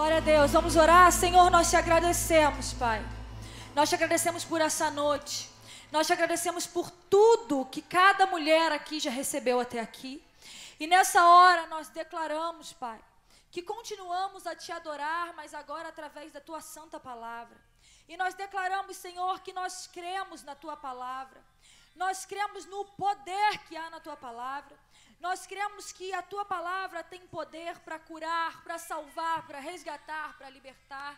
Glória a Deus, vamos orar. Senhor, nós te agradecemos, Pai. Nós te agradecemos por essa noite. Nós te agradecemos por tudo que cada mulher aqui já recebeu até aqui. E nessa hora nós declaramos, Pai, que continuamos a te adorar, mas agora através da tua santa palavra. E nós declaramos, Senhor, que nós cremos na tua palavra. Nós cremos no poder que há na tua palavra. Nós cremos que a tua palavra tem poder para curar, para salvar, para resgatar, para libertar.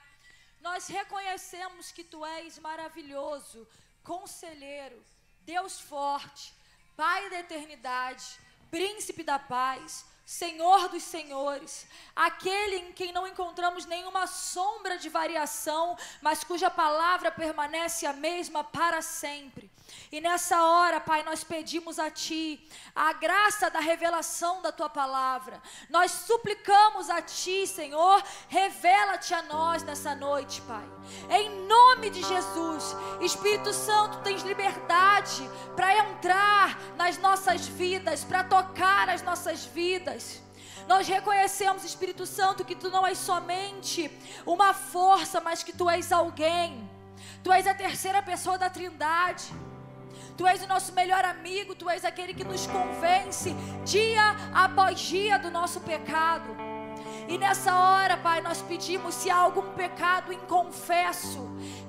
Nós reconhecemos que tu és maravilhoso, conselheiro, Deus forte, Pai da eternidade, Príncipe da paz, Senhor dos senhores, aquele em quem não encontramos nenhuma sombra de variação, mas cuja palavra permanece a mesma para sempre. E nessa hora, Pai, nós pedimos a Ti a graça da revelação da Tua palavra. Nós suplicamos a Ti, Senhor, revela-te a nós nessa noite, Pai. Em nome de Jesus, Espírito Santo, tens liberdade para entrar nas nossas vidas, para tocar as nossas vidas. Nós reconhecemos, Espírito Santo, que Tu não és somente uma força, mas que Tu és alguém. Tu és a terceira pessoa da Trindade. Tu és o nosso melhor amigo, Tu és aquele que nos convence dia após dia do nosso pecado. E nessa hora, Pai, nós pedimos, se há algum pecado inconfesso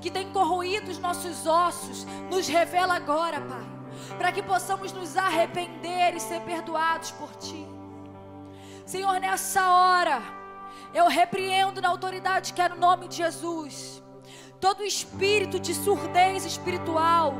que tem corroído os nossos ossos, nos revela agora, Pai, para que possamos nos arrepender e ser perdoados por Ti. Senhor, nessa hora, eu repreendo na autoridade que é no nome de Jesus todo espírito de surdez espiritual,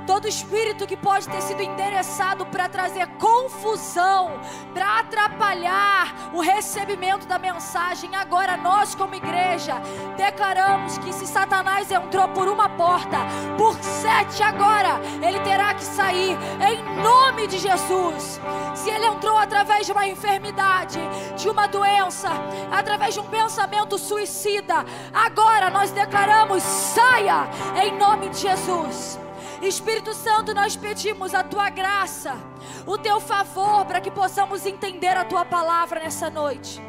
todo espírito que pode ter sido endereçado para trazer confusão, para atrapalhar o recebimento da mensagem. Agora nós como igreja declaramos que se Satanás entrou por uma porta, por 7 agora ele terá que sair, em nome de Jesus. Se ele entrou através de uma enfermidade, de uma doença, através de um pensamento suicida, agora nós declaramos: saia em nome de Jesus. Espírito Santo, nós pedimos a tua graça, o teu favor, para que possamos entender a tua palavra nessa noite.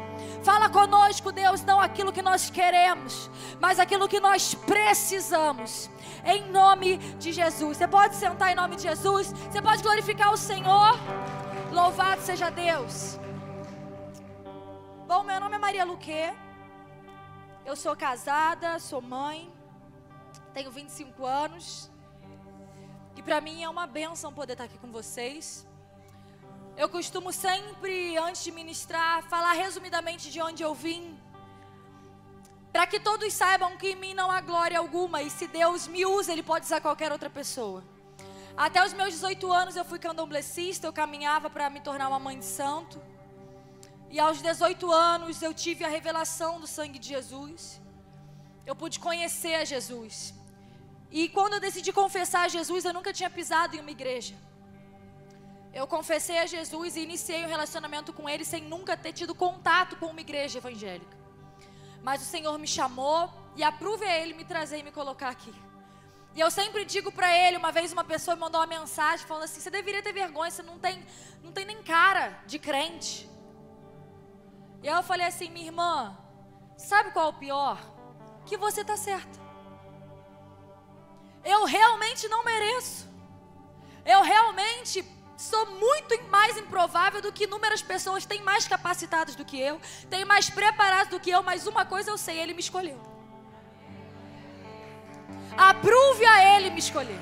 Fala conosco, Deus, não aquilo que nós queremos, mas aquilo que nós precisamos, em nome de Jesus. Você pode sentar em nome de Jesus, você pode glorificar o Senhor. Louvado seja Deus. Bom, meu nome é Maria Luque, eu sou casada, sou mãe, tenho 25 anos. E para mim é uma bênção poder estar aqui com vocês. Eu costumo sempre, antes de ministrar, falar resumidamente de onde eu vim, para que todos saibam que em mim não há glória alguma, e se Deus me usa, Ele pode usar qualquer outra pessoa. Até os meus 18 anos eu fui candomblessista, eu caminhava para me tornar uma mãe de santo. E aos 18 anos eu tive a revelação do sangue de Jesus. Eu pude conhecer a Jesus. E quando eu decidi confessar a Jesus, eu nunca tinha pisado em uma igreja. Eu confessei a Jesus e iniciei um relacionamento com Ele sem nunca ter tido contato com uma igreja evangélica. Mas o Senhor me chamou e aprove a Ele me trazer e me colocar aqui. E eu sempre digo para Ele, uma vez uma pessoa me mandou uma mensagem falando assim: você deveria ter vergonha, você não tem nem cara de crente. E aí eu falei assim: minha irmã, sabe qual é o pior? Que você está certa. Eu realmente não mereço. Eu realmente sou muito mais improvável do que inúmeras pessoas têm mais capacitadas do que eu, têm mais preparadas do que eu, mas uma coisa eu sei: Ele me escolheu. Aprove a Ele me escolher.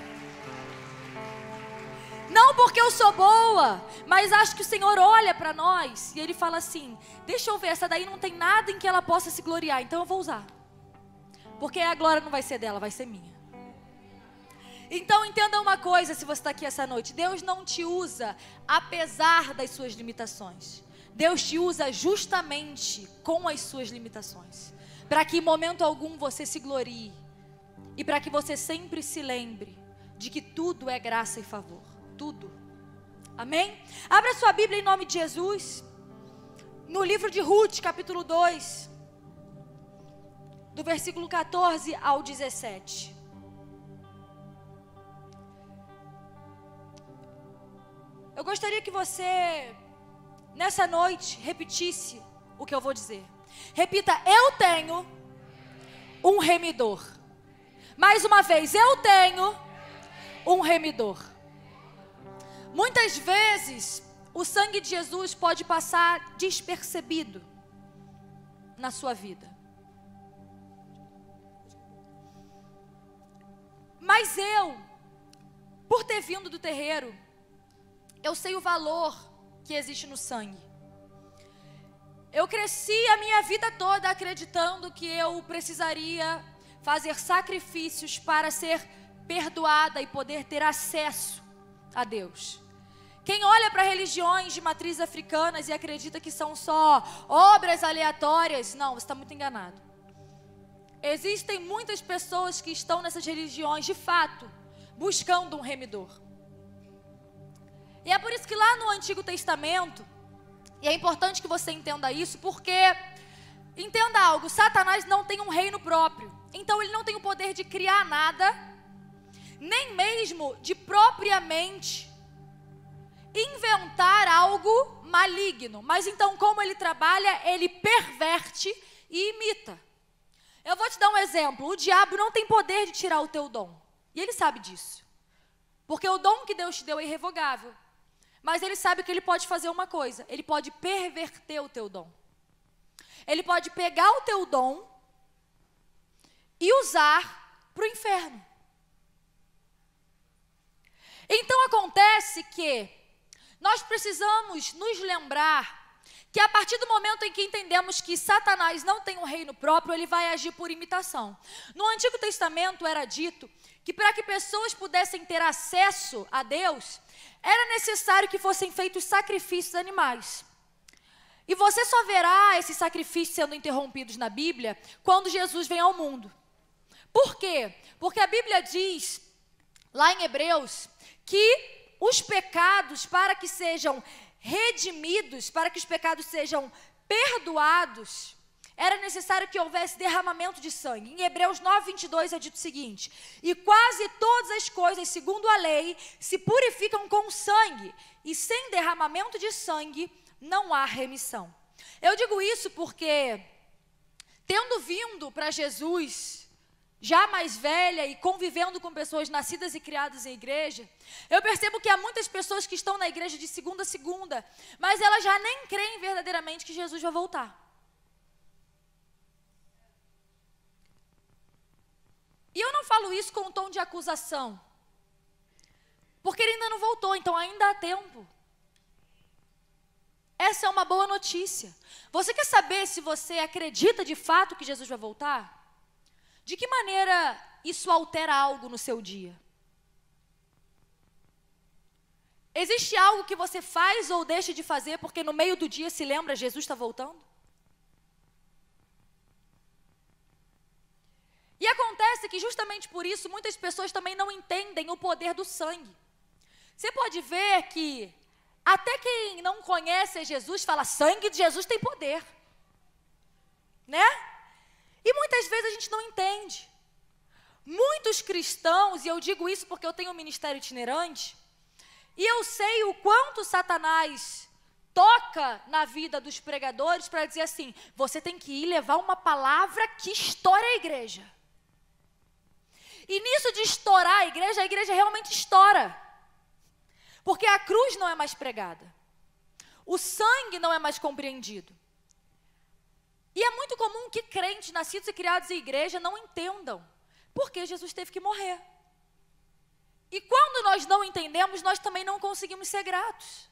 Não porque eu sou boa, mas acho que o Senhor olha para nós e Ele fala assim: deixa eu ver, essa daí não tem nada em que ela possa se gloriar, então eu vou usar. Porque a glória não vai ser dela, vai ser minha. Então entenda uma coisa, se você está aqui essa noite: Deus não te usa apesar das suas limitações. Deus te usa justamente com as suas limitações, para que em momento algum você se glorie, e para que você sempre se lembre de que tudo é graça e favor. Tudo. Amém? Abra sua Bíblia em nome de Jesus, no livro de Ruth, capítulo 2, do versículo 14 ao 17. Eu gostaria que você, nessa noite, repetisse o que eu vou dizer. Repita, eu tenho um remidor. Mais uma vez, eu tenho um remidor. Muitas vezes, o sangue de Jesus pode passar despercebido na sua vida. Mas eu, por ter vindo do terreiro, eu sei o valor que existe no sangue. Eu cresci a minha vida toda acreditando que eu precisaria fazer sacrifícios para ser perdoada e poder ter acesso a Deus. Quem olha para religiões de matriz africanas e acredita que são só obras aleatórias, não, você está muito enganado. Existem muitas pessoas que estão nessas religiões, de fato, buscando um remidor. E é por isso que lá no Antigo Testamento, e é importante que você entenda isso, porque, entenda algo, Satanás não tem um reino próprio. Então ele não tem o poder de criar nada, nem mesmo de propriamente inventar algo maligno. Mas então, como ele trabalha, ele perverte e imita. Eu vou te dar um exemplo. O diabo não tem poder de tirar o teu dom. E ele sabe disso. Porque o dom que Deus te deu é irrevogável. Mas ele sabe que ele pode fazer uma coisa. Ele pode perverter o teu dom. Ele pode pegar o teu dom e usar para o inferno. Então acontece que nós precisamos nos lembrar que a partir do momento em que entendemos que Satanás não tem um reino próprio, ele vai agir por imitação. No Antigo Testamento era dito que para que pessoas pudessem ter acesso a Deus, era necessário que fossem feitos sacrifícios animais. E você só verá esses sacrifícios sendo interrompidos na Bíblia quando Jesus vem ao mundo. Por quê? Porque a Bíblia diz, lá em Hebreus, que os pecados, para que sejam redimidos, para que os pecados sejam perdoados, era necessário que houvesse derramamento de sangue. Em Hebreus 9:22 é dito o seguinte: e quase todas as coisas, segundo a lei, se purificam com sangue, e sem derramamento de sangue não há remissão. Eu digo isso porque, tendo vindo para Jesus, já mais velha e convivendo com pessoas nascidas e criadas em igreja, eu percebo que há muitas pessoas que estão na igreja de segunda a segunda, mas elas já nem creem verdadeiramente que Jesus vai voltar. E eu não falo isso com um tom de acusação, porque ele ainda não voltou, então ainda há tempo. Essa é uma boa notícia. Você quer saber se você acredita de fato que Jesus vai voltar? De que maneira isso altera algo no seu dia? Existe algo que você faz ou deixa de fazer porque no meio do dia se lembra, Jesus está voltando? E acontece que justamente por isso muitas pessoas também não entendem o poder do sangue. Você pode ver que até quem não conhece Jesus fala, sangue de Jesus tem poder, né? E muitas vezes a gente não entende. Muitos cristãos, e eu digo isso porque eu tenho um ministério itinerante, e eu sei o quanto Satanás toca na vida dos pregadores para dizer assim, você tem que ir levar uma palavra que estoura a igreja. E nisso de estourar a igreja realmente estoura. Porque a cruz não é mais pregada. O sangue não é mais compreendido. E é muito comum que crentes nascidos e criados em igreja não entendam por que Jesus teve que morrer. E quando nós não entendemos, nós também não conseguimos ser gratos.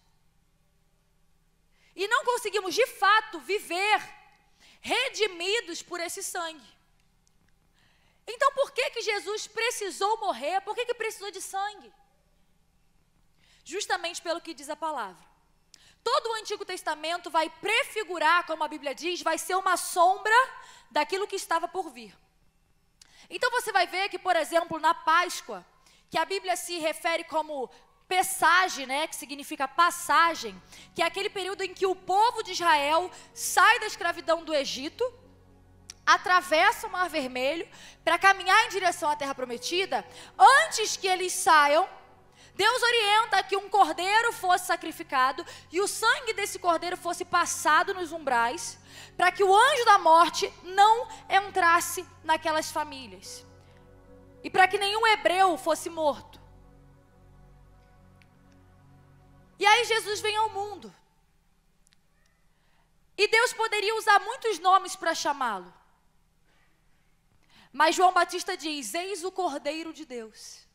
E não conseguimos, de fato, viver redimidos por esse sangue. Então, por que Jesus precisou morrer? Por que precisou de sangue? Justamente pelo que diz a palavra. Todo o Antigo Testamento vai prefigurar, como a Bíblia diz, vai ser uma sombra daquilo que estava por vir. Então você vai ver que, por exemplo, na Páscoa, que a Bíblia se refere como Pessage, né, que significa passagem, que é aquele período em que o povo de Israel sai da escravidão do Egito, atravessa o Mar Vermelho para caminhar em direção à Terra Prometida. Antes que eles saiam, Deus orienta que um cordeiro fosse sacrificado e o sangue desse cordeiro fosse passado nos umbrais, para que o anjo da morte não entrasse naquelas famílias. E para que nenhum hebreu fosse morto. E aí Jesus vem ao mundo. E Deus poderia usar muitos nomes para chamá-lo. Mas João Batista diz: eis o Cordeiro de Deus.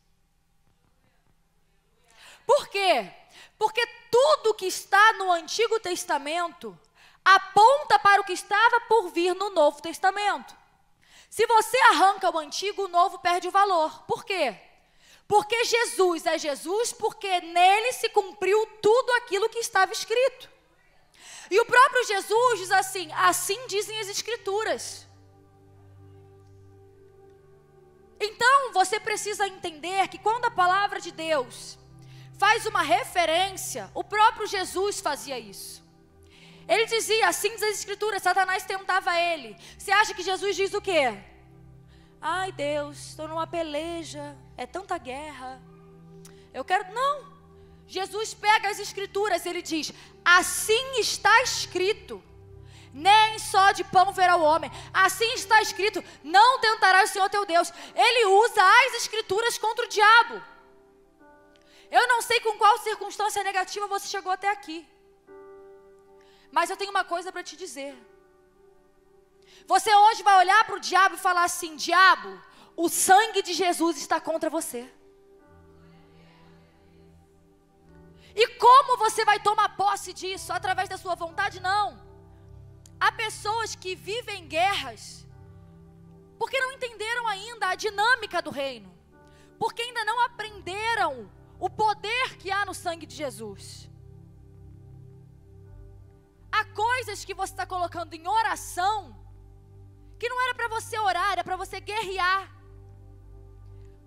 Por quê? Porque tudo que está no Antigo Testamento aponta para o que estava por vir no Novo Testamento. Se você arranca o Antigo, o Novo perde o valor. Por quê? Porque Jesus é Jesus, porque nele se cumpriu tudo aquilo que estava escrito. E o próprio Jesus diz assim: assim dizem as Escrituras. Então, você precisa entender que quando a palavra de Deus faz uma referência, o próprio Jesus fazia isso. Ele dizia, assim diz as Escrituras, Satanás tentava ele. Você acha que Jesus diz o quê? Ai Deus, estou numa peleja, é tanta guerra. Eu quero... Não. Jesus pega as Escrituras, ele diz, assim está escrito. Nem só de pão verá o homem. Assim está escrito, não tentarás o Senhor teu Deus. Ele usa as Escrituras contra o diabo. Eu não sei com qual circunstância negativa você chegou até aqui. Mas eu tenho uma coisa para te dizer. Você hoje vai olhar para o diabo e falar assim: diabo, o sangue de Jesus está contra você. E como você vai tomar posse disso? Através da sua vontade? Não. Há pessoas que vivem guerras porque não entenderam ainda a dinâmica do reino, porque ainda não aprenderam o poder que há no sangue de Jesus. Há coisas que você está colocando em oração que não era para você orar, era para você guerrear.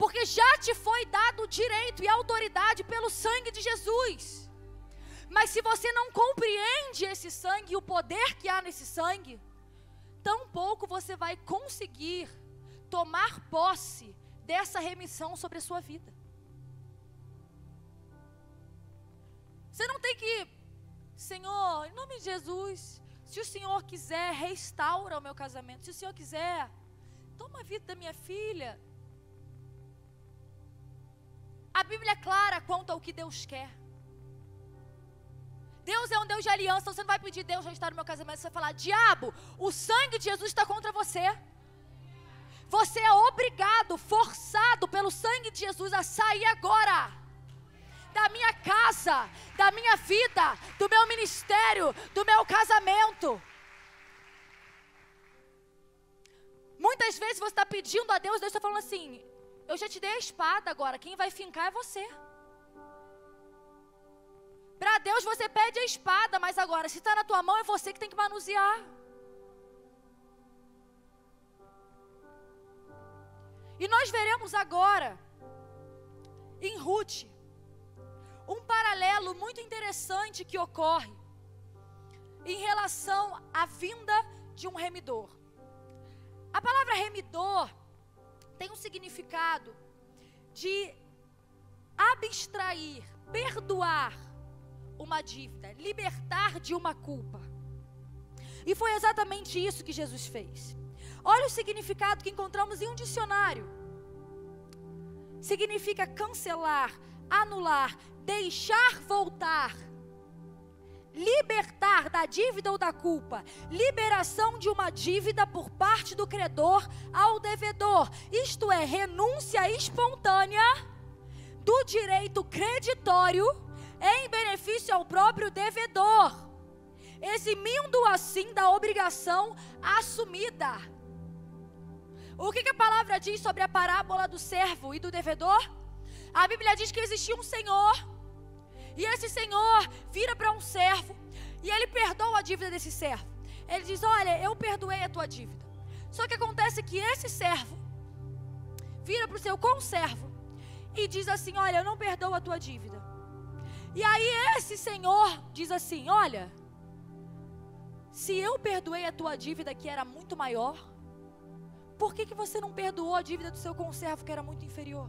Porque já te foi dado o direito e a autoridade pelo sangue de Jesus. Mas se você não compreende esse sangue e o poder que há nesse sangue, tampouco você vai conseguir tomar posse dessa remissão sobre a sua vida. Você não tem que, Senhor, em nome de Jesus, se o Senhor quiser, restaura o meu casamento. Se o Senhor quiser, toma a vida da minha filha. A Bíblia é clara quanto ao que Deus quer. Deus é um Deus de aliança, então você não vai pedir Deus restaurar o meu casamento, você vai falar, diabo, o sangue de Jesus está contra você. Você é obrigado, forçado pelo sangue de Jesus a sair agora. Da minha casa, da minha vida, do meu ministério, do meu casamento. Muitas vezes você está pedindo a Deus, Deus está falando assim, eu já te dei a espada agora, quem vai fincar é você. Para Deus você pede a espada, mas agora se está na tua mão é você que tem que manusear. E nós veremos agora, em Ruth, um paralelo muito interessante que ocorre em relação à vinda de um remidor. A palavra remidor tem um significado de abstrair, perdoar uma dívida, libertar de uma culpa. E foi exatamente isso que Jesus fez. Olha o significado que encontramos em um dicionário. Significa cancelar, anular, deixar voltar, libertar da dívida ou da culpa, liberação de uma dívida por parte do credor ao devedor, isto é, renúncia espontânea do direito creditório em benefício ao próprio devedor, eximindo assim da obrigação assumida. O que a palavra diz sobre a parábola do servo e do devedor? A Bíblia diz que existia um senhor, e esse senhor vira para um servo, e ele perdoa a dívida desse servo. Ele diz, olha, eu perdoei a tua dívida. Só que acontece que esse servo vira para o seu conservo, e diz assim, olha, eu não perdoo a tua dívida. E aí esse senhor diz assim, olha, se eu perdoei a tua dívida que era muito maior, por que você não perdoou a dívida do seu conservo que era muito inferior?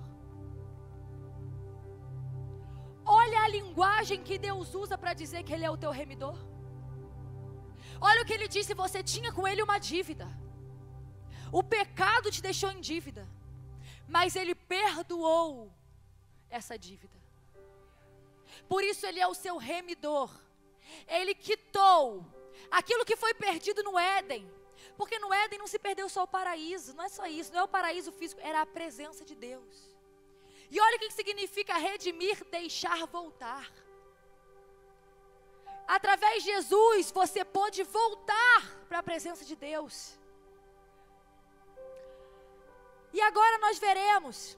Olha a linguagem que Deus usa para dizer que Ele é o teu remidor. Olha o que Ele disse: você tinha com Ele uma dívida. O pecado te deixou em dívida, mas Ele perdoou essa dívida. Por isso Ele é o seu remidor. Ele quitou aquilo que foi perdido no Éden. Porque no Éden não se perdeu só o paraíso. Não é só isso, não é o paraíso físico, era a presença de Deus. E olha o que significa redimir: deixar voltar. Através de Jesus você pode voltar para a presença de Deus. E agora nós veremos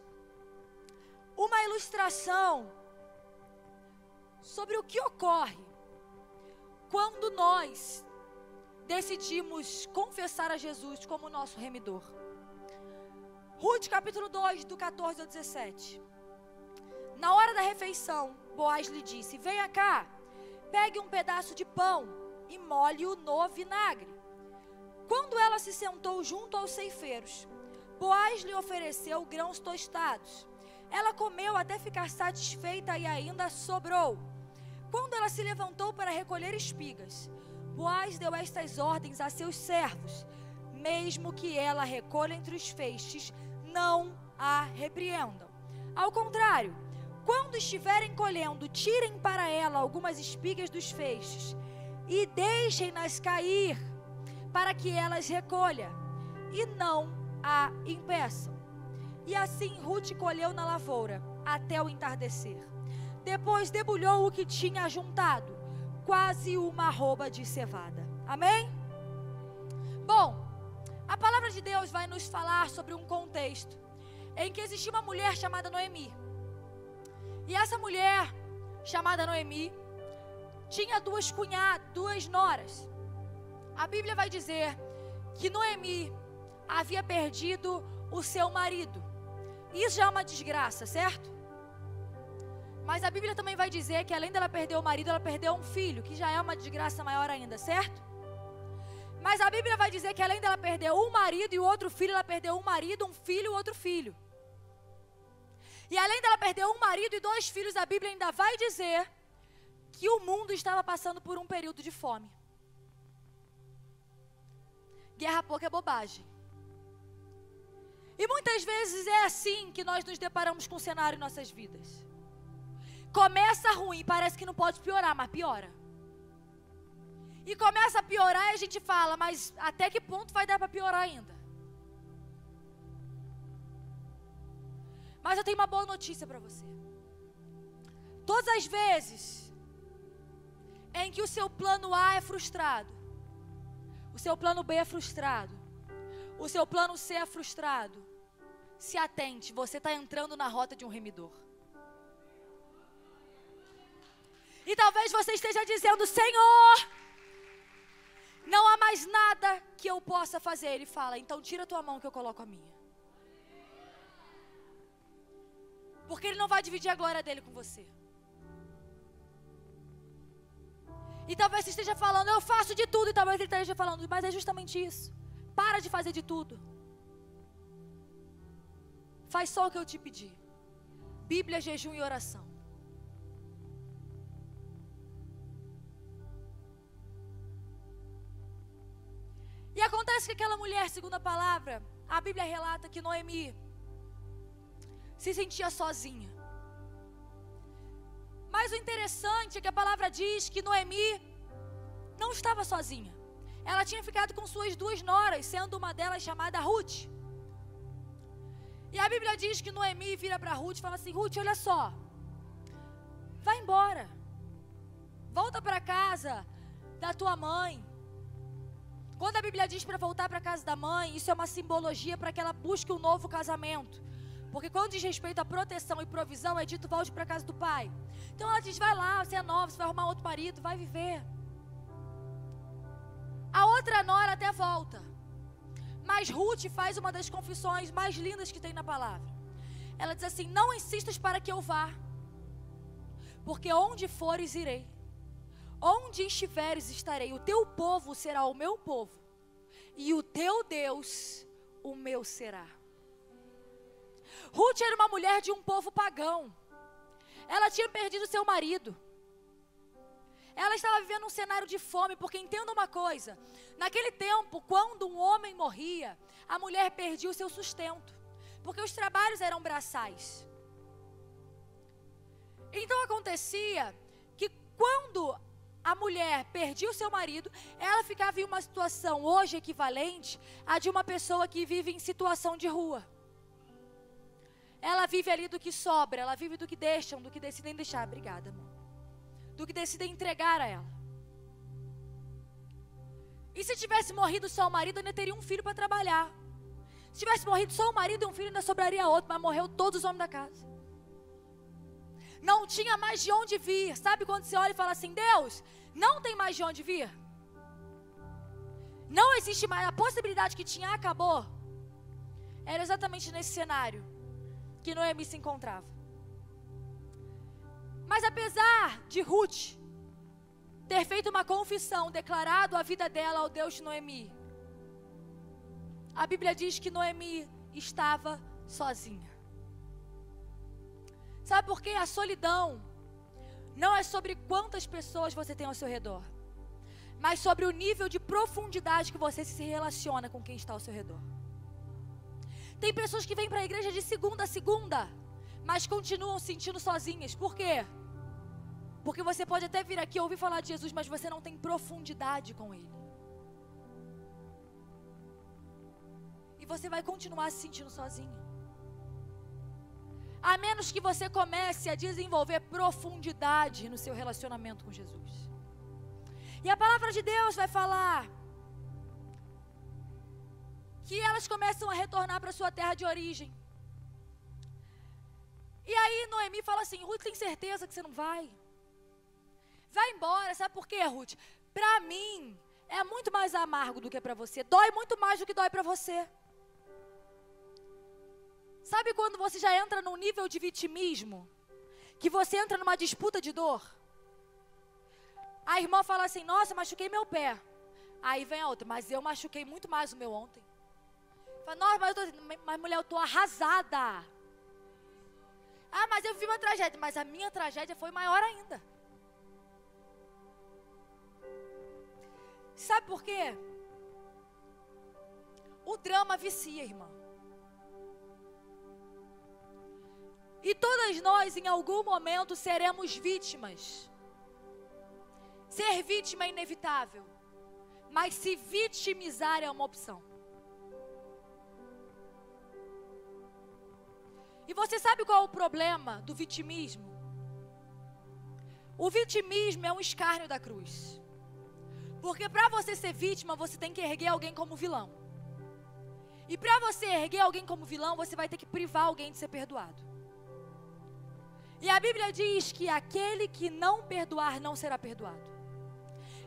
uma ilustração sobre o que ocorre quando nós decidimos confessar a Jesus como nosso remidor. Ruth capítulo 2, do 14 ao 17. Na hora da refeição, Boaz lhe disse: venha cá, pegue um pedaço de pão e molhe-o no vinagre. Quando ela se sentou junto aos ceifeiros, Boaz lhe ofereceu grãos tostados. Ela comeu até ficar satisfeita e ainda sobrou. Quando ela se levantou para recolher espigas, Boaz deu estas ordens a seus servos: mesmo que ela recolha entre os feixes, não a repreendam. Ao contrário, quando estiverem colhendo, tirem para ela algumas espigas dos feixes e deixem-nas cair, para que elas recolha, e não a impeçam. E assim Ruth colheu na lavoura até o entardecer. Depois debulhou o que tinha juntado, quase uma arroba de cevada. Amém? Bom, a palavra de Deus vai nos falar sobre um contexto em que existia uma mulher chamada Noemi. E essa mulher chamada Noemi tinha duas noras. A Bíblia vai dizer que Noemi havia perdido o seu marido. Isso já é uma desgraça, certo? Mas a Bíblia também vai dizer que além dela perder o marido, ela perdeu um filho, que já é uma desgraça maior ainda, certo? Mas a Bíblia vai dizer que além dela perder um marido e o outro filho, ela perdeu um marido, um filho e outro filho. E além dela perder um marido e 2 filhos, a Bíblia ainda vai dizer que o mundo estava passando por um período de fome. Guerra pouco é bobagem. E muitas vezes é assim que nós nos deparamos com o cenário em nossas vidas. Começa ruim, parece que não pode piorar, mas piora. E começa a piorar e a gente fala: mas até que ponto vai dar para piorar ainda? Mas eu tenho uma boa notícia para você. Todas as vezes em que o seu plano A é frustrado, o seu plano B é frustrado, o seu plano C é frustrado, se atente, você está entrando na rota de um remidor. E talvez você esteja dizendo: Senhor, não há mais nada que eu possa fazer. Ele fala: então tira a tua mão que eu coloco a minha. Porque Ele não vai dividir a glória dele com você. E talvez você esteja falando: eu faço de tudo. E talvez Ele esteja falando: mas é justamente isso. Para de fazer de tudo. Faz só o que eu te pedi. Bíblia, jejum e oração. E acontece que aquela mulher, segundo a palavra, a Bíblia relata que Noemi se sentia sozinha. Mas o interessante é que a palavra diz que Noemi não estava sozinha. Ela tinha ficado com suas 2 noras, sendo uma delas chamada Ruth. E a Bíblia diz que Noemi vira para Ruth e fala assim: Ruth, olha só, vai embora, volta para casa da tua mãe. Quando a Bíblia diz para voltar para a casa da mãe, isso é uma simbologia para que ela busque um novo casamento. Porque quando diz respeito à proteção e provisão, é dito: volte para a casa do pai. Então ela diz: vai lá, você é nova, você vai arrumar outro marido, vai viver. A outra nora até volta. Mas Ruth faz uma das confissões mais lindas que tem na palavra. Ela diz assim: não insistas para que eu vá, porque onde fores irei, onde estiveres estarei. O teu povo será o meu povo, e o teu Deus o meu será. Ruth era uma mulher de um povo pagão. Ela tinha perdido seu marido. Ela estava vivendo um cenário de fome, porque entenda uma coisa, naquele tempo, quando um homem morria, a mulher perdia o seu sustento, porque os trabalhos eram braçais. Então acontecia que quando a mulher perdia o seu marido, ela ficava em uma situação hoje equivalente à de uma pessoa que vive em situação de rua. Ela vive ali do que sobra, ela vive do que deixam, do que decidem deixar. Obrigada, amor. Do que decidem entregar a ela. E se tivesse morrido só o marido, ainda teria um filho para trabalhar. Se tivesse morrido só o marido e um filho, ainda sobraria outro, mas morreu todos os homens da casa. Não tinha mais de onde vir. Sabe quando você olha e fala assim, Deus, não tem mais de onde vir? Não existe mais, a possibilidade que tinha acabou. Era exatamente nesse cenário que Noemi se encontrava. Mas apesar de Ruth ter feito uma confissão, declarado a vida dela ao Deus de Noemi, a Bíblia diz que Noemi estava sozinha. Sabe por quê? A solidão não é sobre quantas pessoas você tem ao seu redor, mas sobre o nível de profundidade que você se relaciona com quem está ao seu redor. Tem pessoas que vêm para a igreja de segunda a segunda, mas continuam se sentindo sozinhas. Por quê? Porque você pode até vir aqui ouvir falar de Jesus, mas você não tem profundidade com Ele. E você vai continuar se sentindo sozinho. A menos que você comece a desenvolver profundidade no seu relacionamento com Jesus. E a palavra de Deus vai falar que elas começam a retornar para sua terra de origem. E aí Noemi fala assim, Ruth, tem certeza que você não vai? Vai embora, sabe por quê, Ruth? Para mim, é muito mais amargo do que para você. Dói muito mais do que dói para você. Sabe quando você já entra num nível de vitimismo? Que você entra numa disputa de dor? A irmã fala assim, nossa, machuquei meu pé. Aí vem a outra, mas eu machuquei muito mais o meu ontem. Fala, nossa, mas mulher, eu estou arrasada. Ah, mas eu vivi uma tragédia. Mas a minha tragédia foi maior ainda. Sabe por quê? O drama vicia, irmã. E todas nós, em algum momento, seremos vítimas. Ser vítima é inevitável. Mas se vitimizar é uma opção. E você sabe qual é o problema do vitimismo? O vitimismo é um escárnio da cruz. Porque para você ser vítima, você tem que erguer alguém como vilão. E para você erguer alguém como vilão, você vai ter que privar alguém de ser perdoado. E a Bíblia diz que aquele que não perdoar não será perdoado.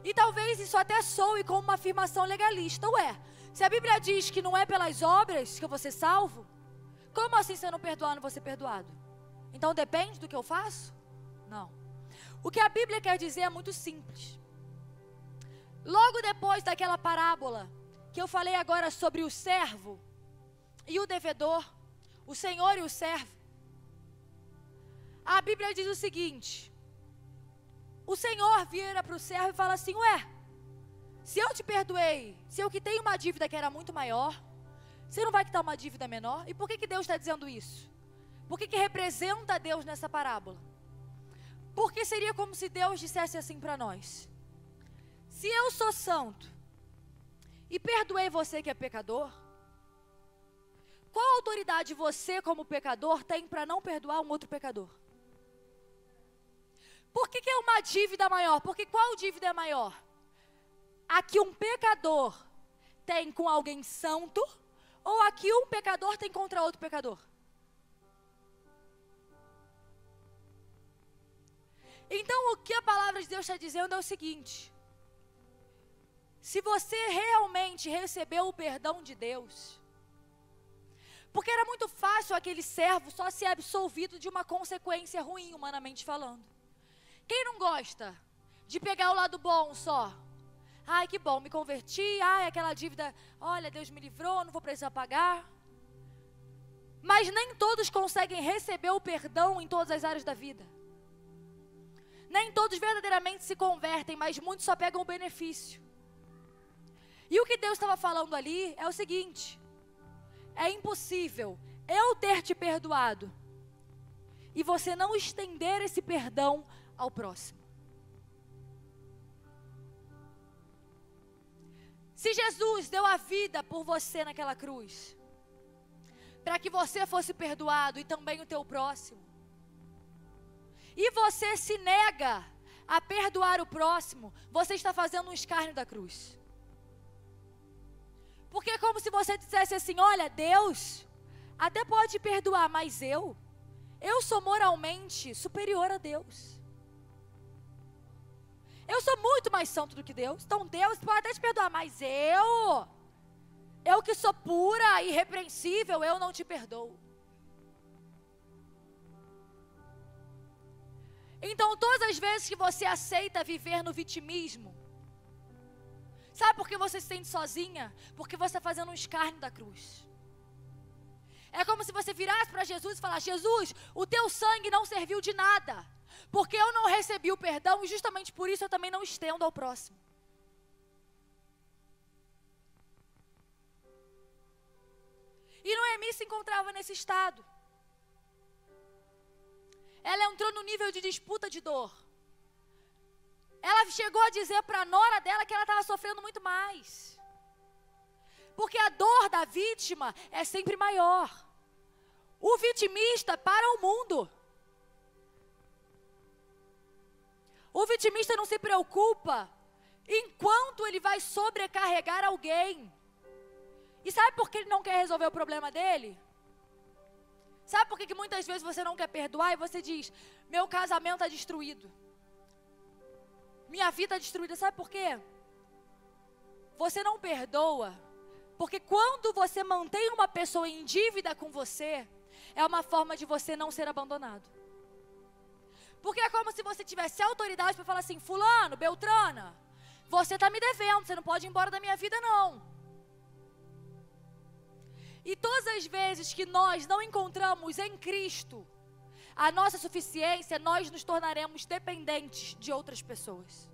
E talvez isso até soe como uma afirmação legalista. Ué, se a Bíblia diz que não é pelas obras que eu vou ser salvo, como assim se eu não perdoar, não vou ser perdoado? Então depende do que eu faço? Não. O que a Bíblia quer dizer é muito simples. Logo depois daquela parábola que eu falei agora sobre o servo e o devedor, o senhor e o servo, a Bíblia diz o seguinte: o senhor vira para o servo e fala assim, ué, se eu te perdoei, se eu quitei uma dívida que era muito maior, você não vai quitar uma dívida menor? E por que Deus está dizendo isso? Por que representa Deus nessa parábola? Porque seria como se Deus dissesse assim para nós: se eu sou santo e perdoei você que é pecador, qual autoridade você como pecador tem para não perdoar um outro pecador? Por que é uma dívida maior? Porque qual dívida é maior? A que um pecador tem com alguém santo, ou a que um pecador tem contra outro pecador? Então o que a palavra de Deus está dizendo é o seguinte: se você realmente recebeu o perdão de Deus, porque era muito fácil aquele servo só ser absolvido de uma consequência ruim, humanamente falando. Quem não gosta de pegar o lado bom só? Ai, que bom, me converti, ai, aquela dívida, olha, Deus me livrou, não vou precisar pagar. Mas nem todos conseguem receber o perdão em todas as áreas da vida. Nem todos verdadeiramente se convertem, mas muitos só pegam o benefício. E o que Deus estava falando ali é o seguinte: é impossível eu ter te perdoado e você não estender esse perdão ao próximo. Se Jesus deu a vida por você naquela cruz, para que você fosse perdoado e também o teu próximo, e você se nega a perdoar o próximo, você está fazendo um escárnio da cruz. Porque é como se você dissesse assim: olha, Deus até pode perdoar, mas eu sou moralmente superior a Deus. Eu sou muito mais santo do que Deus. Então Deus pode até te perdoar, mas eu que sou pura e irrepreensível, eu não te perdoo. Então todas as vezes que você aceita viver no vitimismo, sabe por que você se sente sozinha? Porque você está fazendo um escárnio da cruz. É como se você virasse para Jesus e falasse: Jesus, o teu sangue não serviu de nada, porque eu não recebi o perdão e justamente por isso eu também não estendo ao próximo. E Noemi se encontrava nesse estado. Ela entrou no nível de disputa de dor. Ela chegou a dizer para a nora dela que ela estava sofrendo muito mais. Porque a dor da vítima é sempre maior. O vitimista para o mundo. O vitimista não se preocupa enquanto ele vai sobrecarregar alguém. E sabe por que ele não quer resolver o problema dele? Sabe por que muitas vezes você não quer perdoar e você diz: meu casamento está destruído, minha vida está destruída? Sabe por quê? Você não perdoa porque quando você mantém uma pessoa em dívida com você, é uma forma de você não ser abandonado. Porque é como se você tivesse autoridade para falar assim: fulano, Beltrana, você está me devendo, você não pode ir embora da minha vida não. E todas as vezes que nós não encontramos em Cristo a nossa suficiência, nós nos tornaremos dependentes de outras pessoas.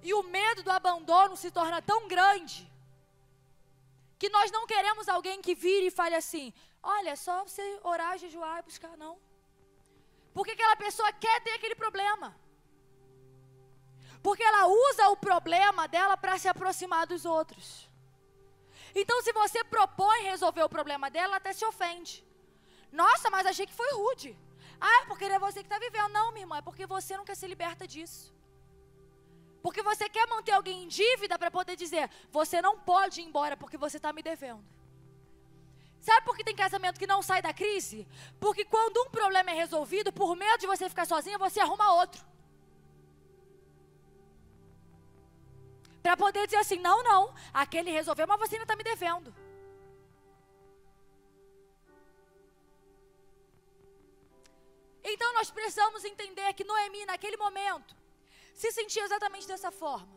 E o medo do abandono se torna tão grande que nós não queremos alguém que vire e fale assim: olha, é só você orar, jejuar e buscar. Não. Porque aquela pessoa quer ter aquele problema. Porque ela usa o problema dela para se aproximar dos outros. Então, se você propõe resolver o problema dela, ela até se ofende. Nossa, mas achei que foi rude. Ah, é porque é você que está vivendo. Não, minha irmã, é porque você não quer se liberta disso. Porque você quer manter alguém em dívida para poder dizer: você não pode ir embora porque você está me devendo. Sabe por que tem casamento que não sai da crise? Porque quando um problema é resolvido, por medo de você ficar sozinha, você arruma outro. Para poder dizer assim: não, aquele resolveu, mas você ainda está me devendo. Então nós precisamos entender que Noemi, naquele momento, se sentia exatamente dessa forma.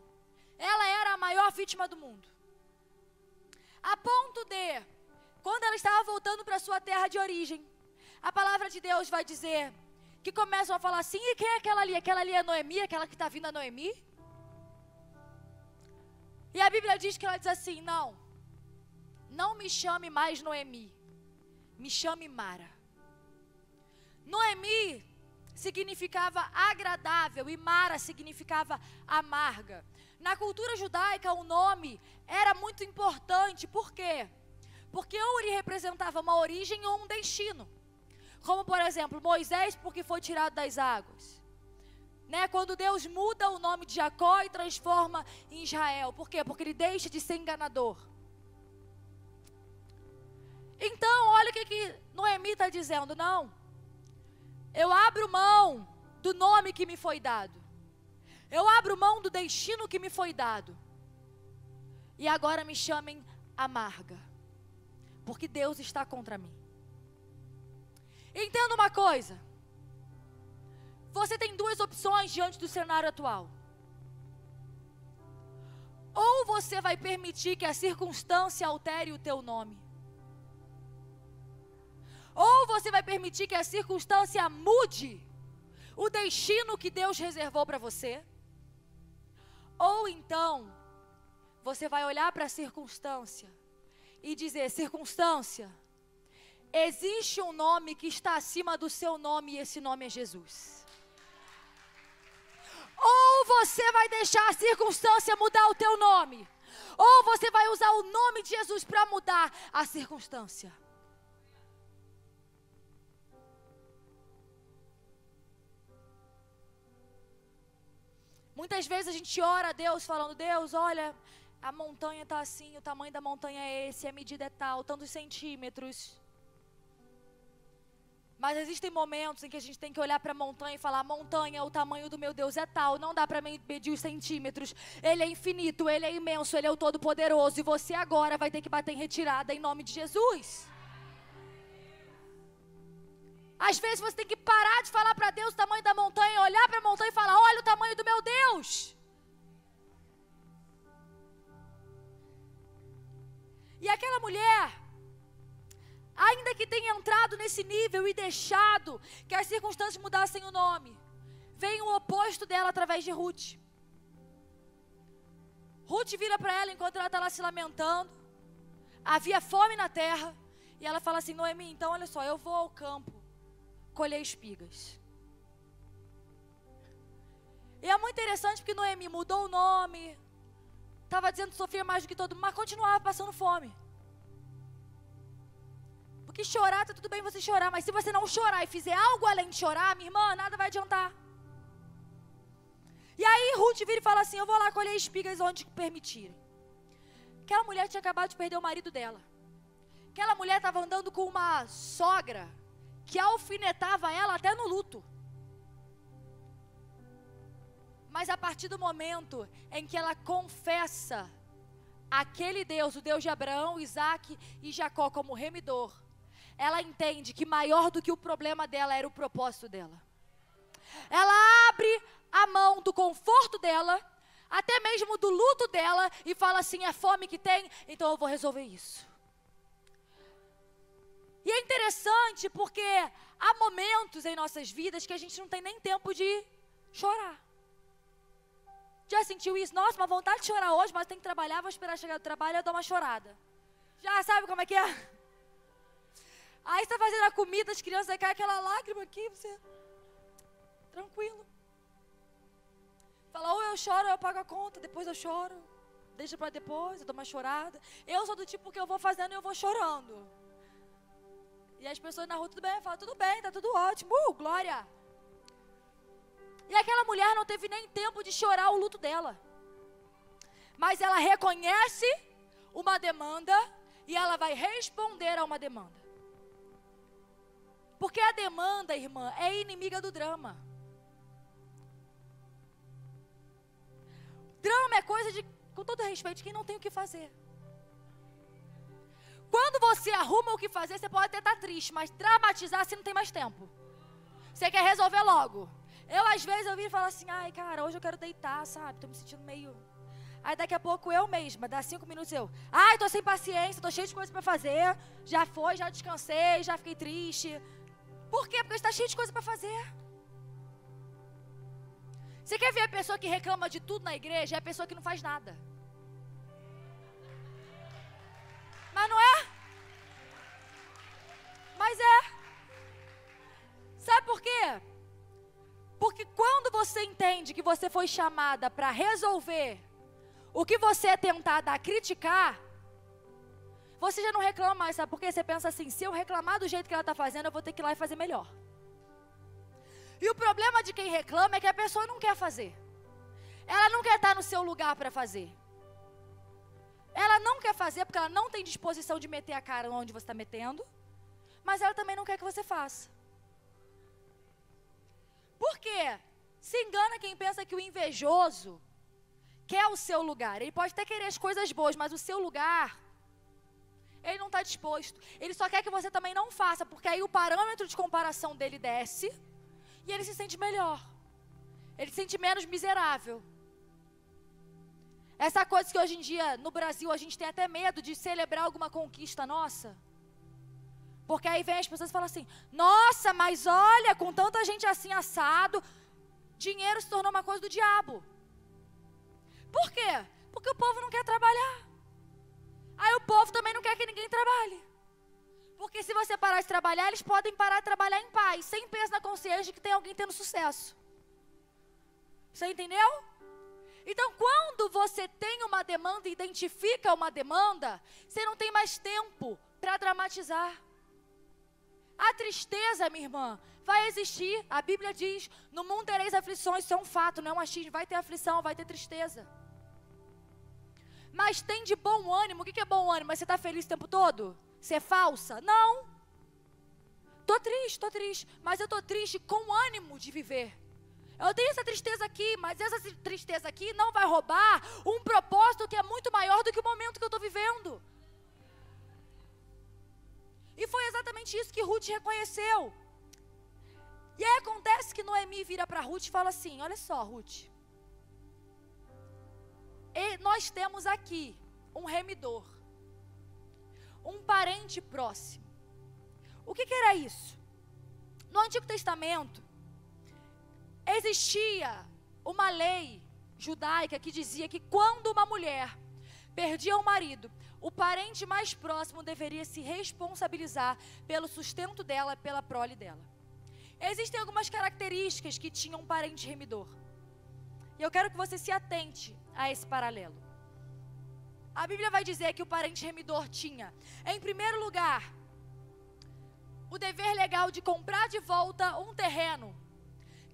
Ela era a maior vítima do mundo. A ponto de, quando ela estava voltando para sua terra de origem, a palavra de Deus vai dizer que começam a falar assim: e quem é aquela ali? Aquela ali é Noemi? Aquela que está vindo a Noemi? E a Bíblia diz que ela diz assim: não me chame mais Noemi, me chame Mara. Noemi significava agradável e Mara significava amarga. Na cultura judaica o nome era muito importante. Por quê? Porque ou ele representava uma origem ou um destino. Como por exemplo, Moisés, porque foi tirado das águas. Quando Deus muda o nome de Jacó e transforma em Israel. Por quê? Porque ele deixa de ser enganador. Então, olha o que Noemi está dizendo. Não, eu abro mão do nome que me foi dado. Eu abro mão do destino que me foi dado. E agora me chamem amarga. Porque Deus está contra mim. Entenda uma coisa. Você tem duas opções diante do cenário atual. Ou você vai permitir que a circunstância altere o teu nome. Ou você vai permitir que a circunstância mude o destino que Deus reservou para você? Ou então, você vai olhar para a circunstância e dizer: circunstância, existe um nome que está acima do seu nome e esse nome é Jesus. Ou você vai deixar a circunstância mudar o teu nome, ou você vai usar o nome de Jesus para mudar a circunstância. Muitas vezes a gente ora a Deus falando: Deus, olha, a montanha está assim, o tamanho da montanha é esse, a medida é tal, tantos centímetros. Mas existem momentos em que a gente tem que olhar para a montanha e falar: montanha, o tamanho do meu Deus é tal, não dá para medir os centímetros. Ele é infinito, Ele é imenso, Ele é o Todo-Poderoso. E você agora vai ter que bater em retirada em nome de Jesus. Às vezes você tem que parar de falar para Deus o tamanho da montanha, olhar para a montanha e falar: olha o tamanho do meu Deus. E aquela mulher, ainda que tenha entrado nesse nível e deixado que as circunstâncias mudassem o nome, vem o oposto dela através de Ruth. Ruth vira para ela enquanto ela está lá se lamentando. Havia fome na terra. E ela fala assim: Noemi, então olha só, eu vou ao campo colher espigas. E é muito interessante porque Noemi mudou o nome, estava dizendo que sofria mais do que todo mundo, mas continuava passando fome. Porque chorar, tá tudo bem você chorar, mas se você não chorar e fizer algo além de chorar, minha irmã, nada vai adiantar. E aí Ruth vira e fala assim: eu vou lá colher espigas onde permitirem. Aquela mulher tinha acabado de perder o marido dela. Aquela mulher estava andando com uma sogra que alfinetava ela até no luto. Mas a partir do momento em que ela confessa aquele Deus, o Deus de Abraão, Isaac e Jacó como remidor, ela entende que maior do que o problema dela era o propósito dela. Ela abre a mão do conforto dela, até mesmo do luto dela, e fala assim: é fome que tem, então eu vou resolver isso. E é interessante porque há momentos em nossas vidas que a gente não tem nem tempo de chorar. Já sentiu isso? Nossa, uma vontade de chorar hoje, mas tem que trabalhar, vou esperar chegar do trabalho e eu dou uma chorada. Já sabe como é que é? Aí você está fazendo a comida, as crianças, aí cai aquela lágrima aqui, você... tranquilo. Fala: ou eu choro, ou eu pago a conta, depois eu choro. Deixa para depois, eu dou uma chorada. Eu sou do tipo que eu vou fazendo e eu vou chorando. E as pessoas na rua: tudo bem? Eu falo: tudo bem, tá tudo ótimo, glória. E aquela mulher não teve nem tempo de chorar o luto dela. Mas ela reconhece uma demanda e ela vai responder a uma demanda. Porque a demanda, irmã, é inimiga do drama. Drama é coisa de, com todo respeito, de quem não tem o que fazer. Quando você arruma o que fazer, você pode até estar triste, mas dramatizar você não tem mais tempo. Você quer resolver logo. Às vezes, eu vim e falo assim: ai, cara, hoje eu quero deitar, sabe? Tô me sentindo meio... Aí daqui a pouco eu mesma, dá 5 minutos ai, tô sem paciência, tô cheio de coisa pra fazer. Já foi, já descansei, já fiquei triste. Por quê? Porque você está cheio de coisa para fazer. Você quer ver a pessoa que reclama de tudo na igreja? É a pessoa que não faz nada. Mas não é? Mas é. Sabe por quê? Porque quando você entende que você foi chamada para resolver o que você é tentada a criticar, você já não reclama mais, sabe por quê? Você pensa assim: se eu reclamar do jeito que ela está fazendo, eu vou ter que ir lá e fazer melhor. E o problema de quem reclama é que a pessoa não quer fazer. Ela não quer estar no seu lugar para fazer. Ela não quer fazer porque ela não tem disposição de meter a cara onde você está metendo, mas ela também não quer que você faça. Por quê? Se engana quem pensa que o invejoso quer o seu lugar. Ele pode até querer as coisas boas, mas o seu lugar... ele não está disposto. Ele só quer que você também não faça, porque aí o parâmetro de comparação dele desce e ele se sente melhor. Ele se sente menos miserável. Essa coisa que hoje em dia, no Brasil, a gente tem até medo de celebrar alguma conquista nossa. Porque aí vem as pessoas e falam assim, nossa, mas olha, com tanta gente assim assado, dinheiro se tornou uma coisa do diabo. Por quê? Porque o povo não quer trabalhar. Aí o povo também não quer que ninguém trabalhe. Porque se você parar de trabalhar, eles podem parar de trabalhar em paz, sem peso na consciência de que tem alguém tendo sucesso. Você entendeu? Então, quando você tem uma demanda e identifica uma demanda, você não tem mais tempo para dramatizar. A tristeza, minha irmã, vai existir. A Bíblia diz, no mundo tereis aflições, isso é um fato, não é um achismo. Vai ter aflição, vai ter tristeza. Mas tem de bom ânimo. O que é bom ânimo? Mas você está feliz o tempo todo? Você é falsa? Não. Tô triste. Mas eu tô triste com ânimo de viver. Eu tenho essa tristeza aqui, mas essa tristeza aqui não vai roubar um propósito que é muito maior do que o momento que eu estou vivendo. E foi exatamente isso que Ruth reconheceu. E aí acontece que Noemi vira para Ruth e fala assim, olha só, Ruth. Nós temos aqui um remidor. Um parente próximo. O que era isso? No Antigo Testamento, existia uma lei judaica que dizia que quando uma mulher perdia o marido, o parente mais próximo deveria se responsabilizar pelo sustento dela, pela prole dela. Existem algumas características que tinham um parente remidor. E eu quero que você se atente a esse paralelo. A Bíblia vai dizer que o parente remidor tinha, em primeiro lugar, o dever legal de comprar de volta um terreno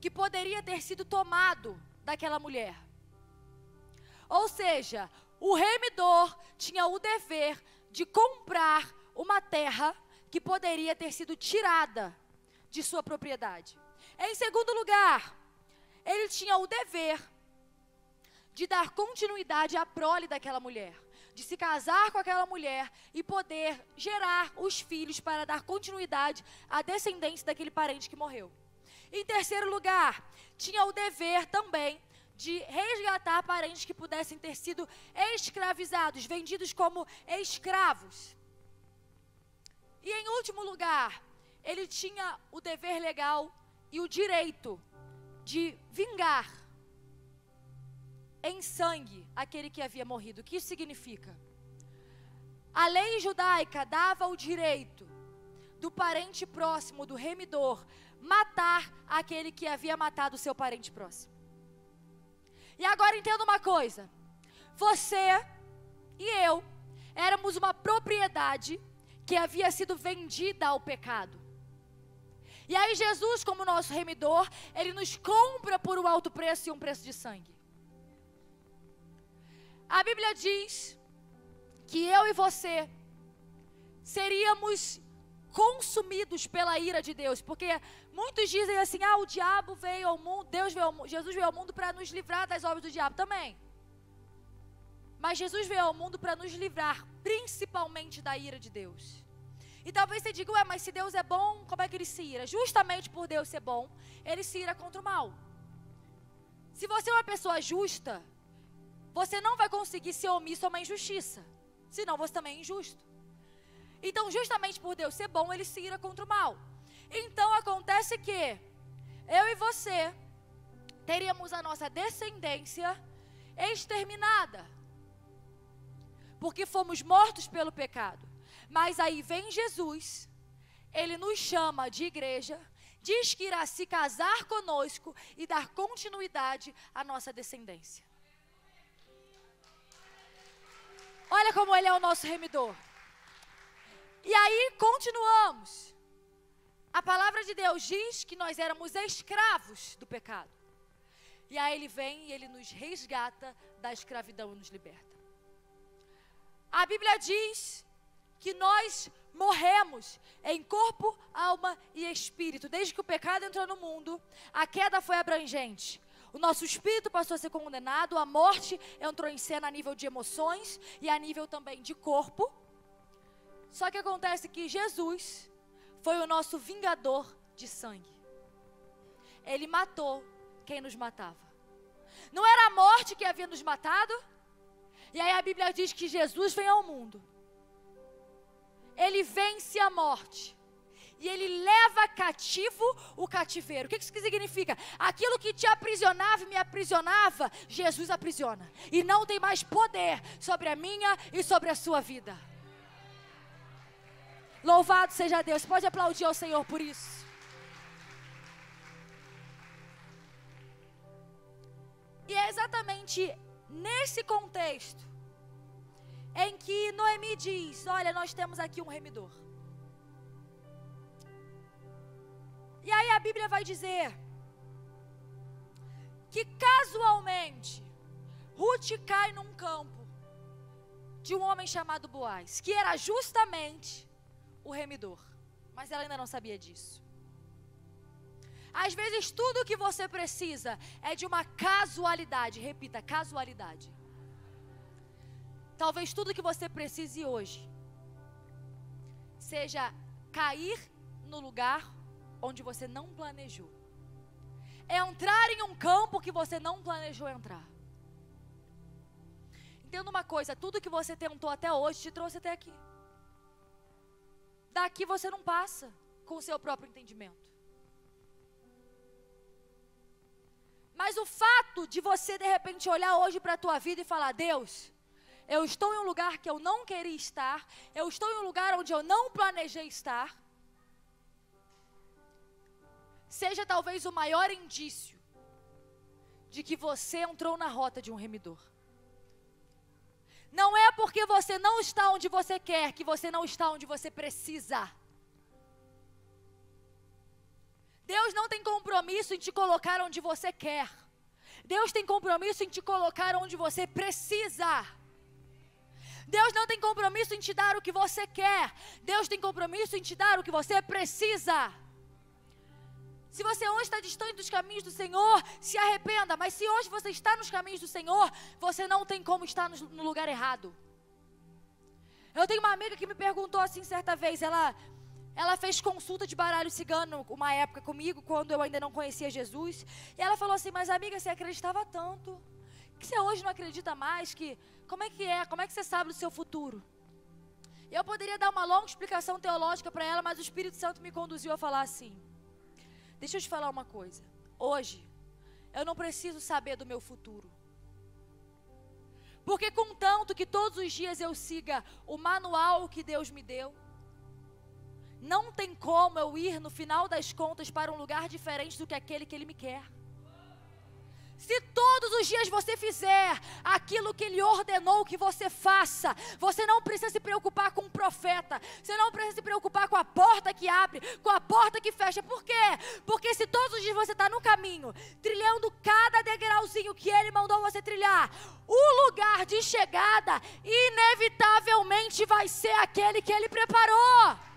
que poderia ter sido tomado daquela mulher. Ou seja, o remidor tinha o dever de comprar uma terra que poderia ter sido tirada de sua propriedade. Em segundo lugar, ele tinha o dever de dar continuidade à prole daquela mulher, de se casar com aquela mulher e poder gerar os filhos para dar continuidade à descendência daquele parente que morreu. Em terceiro lugar, tinha o dever também de resgatar parentes que pudessem ter sido escravizados, vendidos como escravos. E em último lugar, ele tinha o dever legal e o direito de vingar em sangue aquele que havia morrido. O que isso significa? A lei judaica dava o direito do parente próximo, do remidor, matar aquele que havia matado o seu parente próximo. E agora entenda uma coisa. Você e eu éramos uma propriedade que havia sido vendida ao pecado. E aí Jesus, como nosso remidor, ele nos compra por um alto preço e um preço de sangue. A Bíblia diz que eu e você seríamos consumidos pela ira de Deus, porque muitos dizem assim, o diabo veio ao mundo, Jesus veio ao mundo para nos livrar das obras do diabo também. Mas Jesus veio ao mundo para nos livrar, principalmente da ira de Deus. E talvez você diga, mas se Deus é bom, como é que ele se ira? Justamente por Deus ser bom, ele se ira contra o mal. Se você é uma pessoa justa, você não vai conseguir ser omisso a uma injustiça, senão você também é injusto. Então, justamente por Deus ser bom, ele se ira contra o mal. Então, acontece que eu e você teríamos a nossa descendência exterminada, porque fomos mortos pelo pecado. Mas aí vem Jesus, ele nos chama de igreja, diz que irá se casar conosco e dar continuidade à nossa descendência. Olha como ele é o nosso remidor. E aí continuamos. A palavra de Deus diz que nós éramos escravos do pecado. E aí ele vem e ele nos resgata da escravidão e nos liberta. A Bíblia diz que nós morremos em corpo, alma e espírito. Desde que o pecado entrou no mundo, a queda foi abrangente. O nosso espírito passou a ser condenado, a morte entrou em cena a nível de emoções e a nível também de corpo. Só que acontece que Jesus foi o nosso vingador de sangue. Ele matou quem nos matava. Não era a morte que havia nos matado? E aí a Bíblia diz que Jesus vem ao mundo. Ele vence a morte. e Ele leva cativo o cativeiro. O que isso significa? Aquilo que te aprisionava e me aprisionava, Jesus aprisiona. E não tem mais poder sobre a minha e sobre a sua vida. Louvado seja Deus. Pode aplaudir ao Senhor por isso. E é exatamente nesse contexto em que Noemi diz: olha, nós temos aqui um remidor. E aí a Bíblia vai dizer que casualmente Ruth cai num campo de um homem chamado Boaz, que era justamente o remidor, mas ela ainda não sabia disso. Às vezes tudo o que você precisa é de uma casualidade. Repita, casualidade. Talvez tudo que você precise hoje seja cair no lugar onde você não planejou. Entrar em um campo que você não planejou entrar. Entenda uma coisa, tudo que você tentou até hoje te trouxe até aqui. Daqui você não passa com o seu próprio entendimento. Mas o fato de você de repente olhar hoje para a tua vida e falar: Deus, eu estou em um lugar que eu não queria estar, eu estou em um lugar onde eu não planejei estar, seja talvez o maior indício de que você entrou na rota de um remidor. Não é porque você não está onde você quer que você não está onde você precisa. Deus não tem compromisso em te colocar onde você quer. Deus tem compromisso em te colocar onde você precisa. Deus não tem compromisso em te dar o que você quer. Deus tem compromisso em te dar o que você precisa. Se você hoje está distante dos caminhos do Senhor, se arrependa. Mas se hoje você está nos caminhos do Senhor, você não tem como estar no lugar errado. Eu tenho uma amiga que me perguntou assim certa vez, ela fez consulta de baralho cigano uma época comigo, quando eu ainda não conhecia Jesus. E ela falou assim: mas amiga, você acreditava tanto, que você hoje não acredita mais? Como é que você sabe do seu futuro? Eu poderia dar uma longa explicação teológica para ela, mas o Espírito Santo me conduziu a falar assim: deixa eu te falar uma coisa. Hoje, eu não preciso saber do meu futuro. Porque contanto que todos os dias eu siga o manual que Deus me deu, não tem como eu ir no final das contas para um lugar diferente do que aquele que Ele me quer. Se todos os dias você fizer aquilo que Ele ordenou que você faça, você não precisa se preocupar com um profeta, você não precisa se preocupar com a porta que abre, com a porta que fecha. Por quê? Porque se todos os dias você está no caminho, trilhando cada degrauzinho que Ele mandou você trilhar, o lugar de chegada inevitavelmente vai ser aquele que Ele preparou.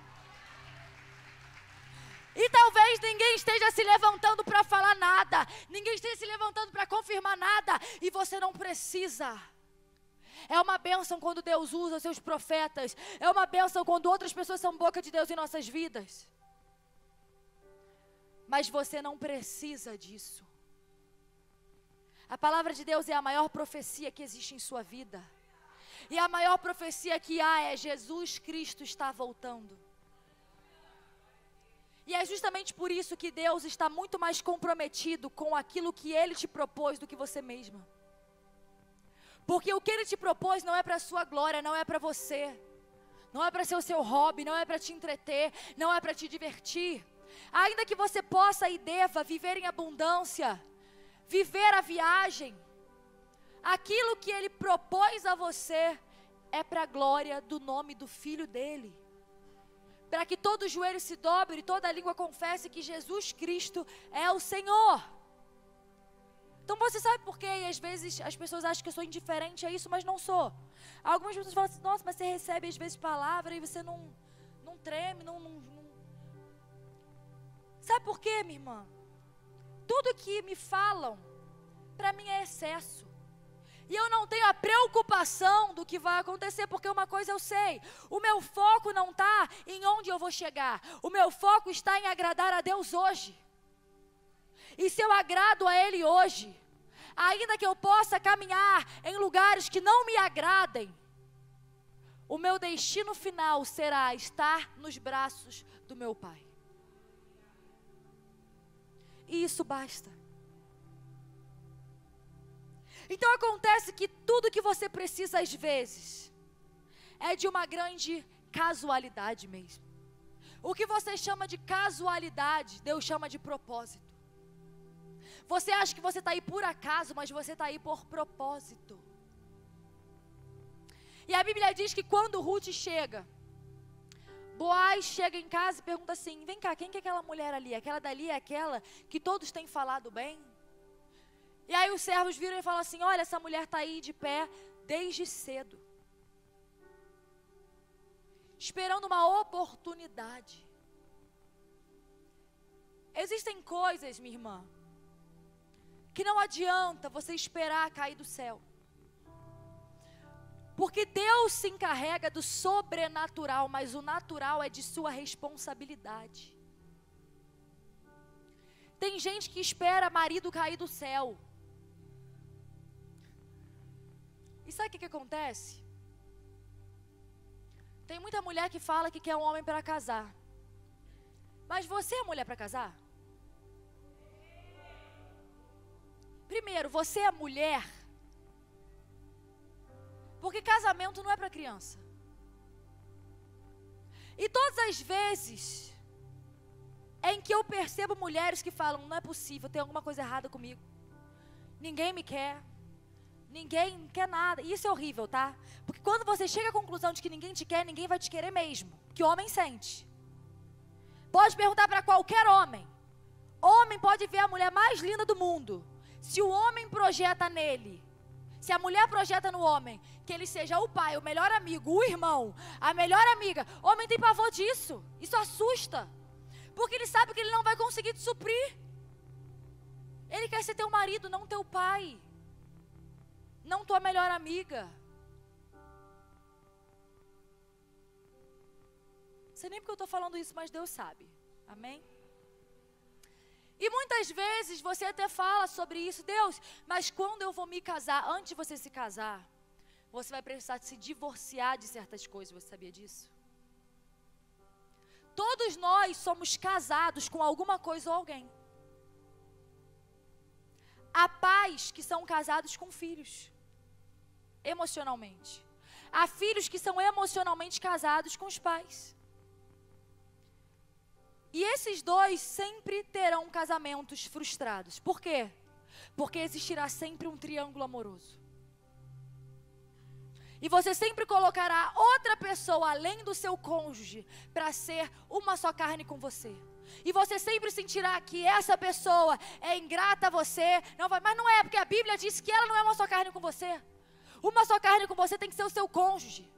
E talvez ninguém esteja se levantando para falar nada, ninguém esteja se levantando para confirmar nada, e você não precisa. É uma bênção quando Deus usa os seus profetas, é uma bênção quando outras pessoas são boca de Deus em nossas vidas. Mas você não precisa disso. A palavra de Deus é a maior profecia que existe em sua vida. E a maior profecia que há é: Jesus Cristo está voltando. E é justamente por isso que Deus está muito mais comprometido com aquilo que Ele te propôs do que você mesma. Porque o que Ele te propôs não é para a sua glória, não é para você. Não é para ser o seu hobby, não é para te entreter, não é para te divertir. Ainda que você possa e deva viver em abundância, viver a viagem, aquilo que Ele propôs a você é para a glória do nome do Filho dEle. Para que todo joelho se dobre e toda língua confesse que Jesus Cristo é o Senhor. Então você sabe por quê? E às vezes as pessoas acham que eu sou indiferente a isso, mas não sou. Algumas pessoas falam assim: nossa, mas você recebe às vezes palavra e você não treme, não. Sabe por quê, minha irmã? Tudo que me falam, para mim é excesso. E eu não tenho a preocupação do que vai acontecer, porque uma coisa eu sei: o meu foco não está em onde eu vou chegar, o meu foco está em agradar a Deus hoje. E se eu agrado a Ele hoje, ainda que eu possa caminhar em lugares que não me agradem, o meu destino final será estar nos braços do meu Pai. e isso basta. Então acontece que tudo que você precisa às vezes é de uma grande casualidade mesmo. O que você chama de casualidade, Deus chama de propósito. Você acha que você está aí por acaso, mas você está aí por propósito. E a Bíblia diz que quando Ruth chega, Boaz chega em casa e pergunta assim: vem cá, quem que é aquela mulher ali? Aquela dali é aquela que todos têm falado bem? E aí os servos viram e falam assim: olha, essa mulher está aí de pé desde cedo, esperando uma oportunidade. Existem coisas, minha irmã, que não adianta você esperar cair do céu. Porque Deus se encarrega do sobrenatural, mas o natural é de sua responsabilidade. Tem gente que espera marido cair do céu. E sabe o que acontece? Tem muita mulher que fala que quer um homem para casar. Mas você é mulher para casar? Primeiro, você é mulher. Porque casamento não é para criança. E todas as vezes em que eu percebo mulheres que falam: não é possível, tem alguma coisa errada comigo. Ninguém me quer. Ninguém quer nada. Isso é horrível, tá? Porque quando você chega à conclusão de que ninguém te quer, ninguém vai te querer mesmo. Que homem sente. Pode perguntar para qualquer homem. Homem pode ver a mulher mais linda do mundo. Se o homem projeta nele, se a mulher projeta no homem, que ele seja o pai, o melhor amigo, o irmão, a melhor amiga, homem tem pavor disso. Isso assusta. Porque ele sabe que ele não vai conseguir te suprir. Ele quer ser teu marido, não teu pai. Não tua melhor amiga. Não sei nem porque eu estou falando isso, mas Deus sabe. Amém? E muitas vezes você até fala sobre isso: Deus, mas quando eu vou me casar, antes de você se casar, você vai precisar se divorciar de certas coisas. Você sabia disso? Todos nós somos casados com alguma coisa ou alguém. Há pais que são casados com filhos, emocionalmente. Há filhos que são emocionalmente casados com os pais. E esses dois sempre terão casamentos frustrados. Por quê? Porque existirá sempre um triângulo amoroso. E você sempre colocará outra pessoa além do seu cônjuge para ser uma só carne com você. E você sempre sentirá que essa pessoa é ingrata a você. Não vai, mas não é, porque a Bíblia diz que ela não é uma só carne com você. Uma só carne com você tem que ser o seu cônjuge.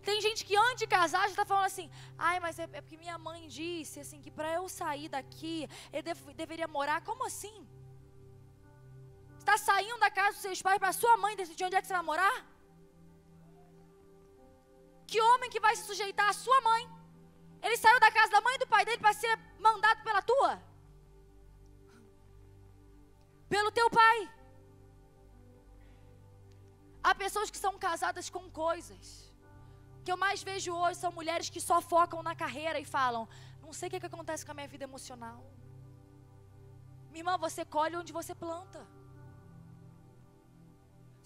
Tem gente que antes de casar já está falando assim: ai, mas é porque minha mãe disse assim, que para eu sair daqui, eu deveria morar. Como assim? Você está saindo da casa dos seus pais para sua mãe decidir onde é que você vai morar? Que homem que vai se sujeitar à sua mãe? Ele saiu da casa da mãe e do pai dele para ser mandado pela tua? Pelo teu pai. Há pessoas que são casadas com coisas. O que eu mais vejo hoje são mulheres que só focam na carreira e falam: não sei o que acontece com a minha vida emocional. Minha irmã, você colhe onde você planta.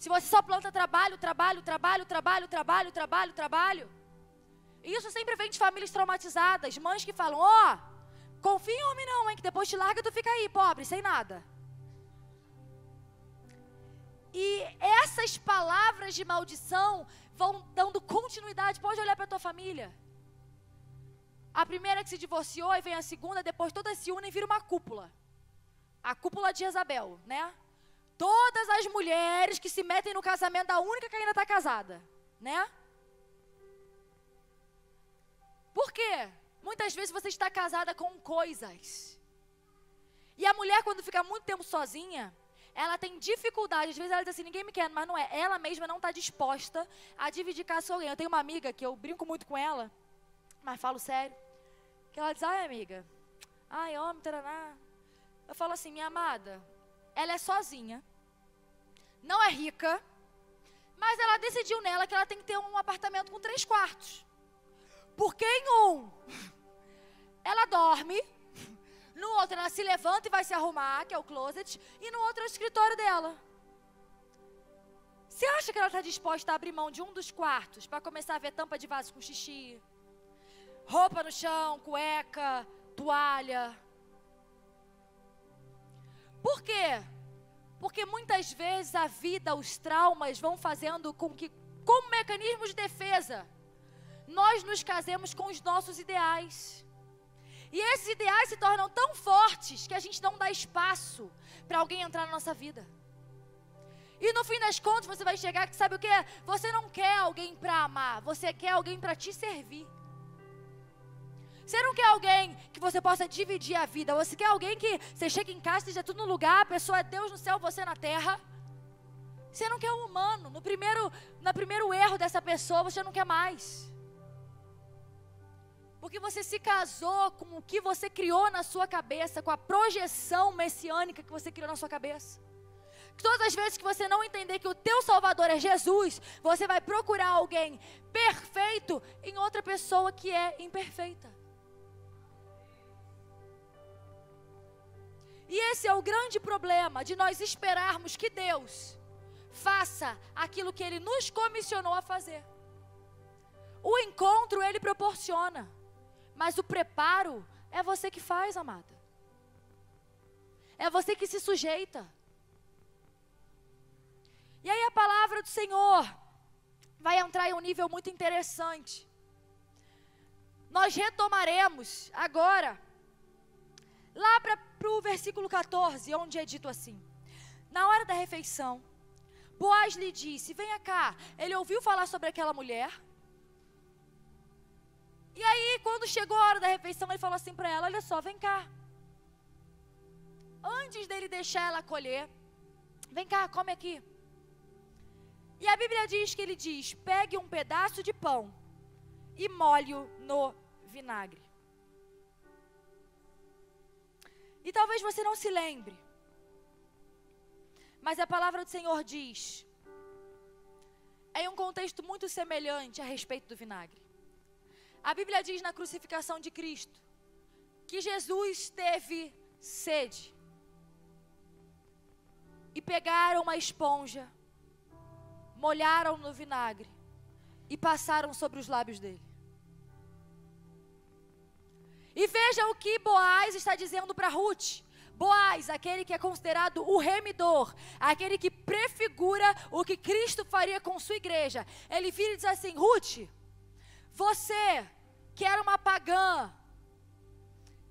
Se você só planta trabalho, trabalho, trabalho, trabalho, trabalho, trabalho, trabalho. E isso sempre vem de famílias traumatizadas. Mães que falam: ó, confia em homem não, hein, que depois te larga e tu fica aí, pobre, sem nada. E essas palavras de maldição vão dando continuidade. Pode olhar para a tua família. A primeira que se divorciou, e vem a segunda, depois todas se unem e vira uma cúpula. A cúpula de Jezabel, né? Todas as mulheres que se metem no casamento da única que ainda está casada, né? Por quê? Muitas vezes você está casada com coisas. E a mulher, quando fica muito tempo sozinha, ela tem dificuldade. Às vezes ela diz assim: ninguém me quer, mas não é. Ela mesma não está disposta a dividir casa com alguém. Eu tenho uma amiga que eu brinco muito com ela, mas falo sério, que ela diz: ai, amiga, ai, homem, taraná. Eu falo assim: minha amada, ela é sozinha, não é rica, mas ela decidiu nela que ela tem que ter um apartamento com 3 quartos. Porque em um, ela dorme, No outro ela se levanta e vai se arrumar, que é o closet, e no outro é o escritório dela. Você acha que ela está disposta a abrir mão de um dos quartos para começar a ver tampa de vaso com xixi, roupa no chão, cueca, toalha? Por quê? Porque muitas vezes a vida, os traumas vão fazendo com que, como mecanismo de defesa, nós nos casemos com os nossos ideais. E esses ideais se tornam tão fortes que a gente não dá espaço para alguém entrar na nossa vida. E no fim das contas você vai chegar que sabe o que? Você não quer alguém para amar, você quer alguém para te servir. Você não quer alguém que você possa dividir a vida, você quer alguém que você chega em casa, esteja tudo no lugar, a pessoa é Deus no céu, você na terra. Você não quer um humano, no primeiro erro dessa pessoa você não quer mais. Porque você se casou com o que você criou na sua cabeça, com a projeção messiânica que você criou na sua cabeça. Todas as vezes que você não entender que o teu Salvador é Jesus, você vai procurar alguém perfeito em outra pessoa que é imperfeita. E esse é o grande problema de nós esperarmos que Deus faça aquilo que Ele nos comissionou a fazer. O encontro Ele proporciona, mas o preparo é você que faz, amada. É você que se sujeita. E aí a palavra do Senhor vai entrar em um nível muito interessante. Nós retomaremos agora, lá para o versículo 14, onde é dito assim: na hora da refeição, Boaz lhe disse, venha cá. Ele ouviu falar sobre aquela mulher. E aí, quando chegou a hora da refeição, ele falou assim para ela, olha só, vem cá. Antes dele deixar ela colher, vem cá, come aqui. E a Bíblia diz que ele diz, pegue um pedaço de pão e molhe-o no vinagre. E talvez você não se lembre, mas a palavra do Senhor diz, em um contexto muito semelhante a respeito do vinagre. A Bíblia diz na crucificação de Cristo, que Jesus teve sede. E pegaram uma esponja, molharam no vinagre e passaram sobre os lábios dele. E veja o que Boaz está dizendo para Ruth. Boaz, aquele que é considerado o remidor, aquele que prefigura o que Cristo faria com sua igreja. Ele vira e diz assim, Ruth, você que era uma pagã,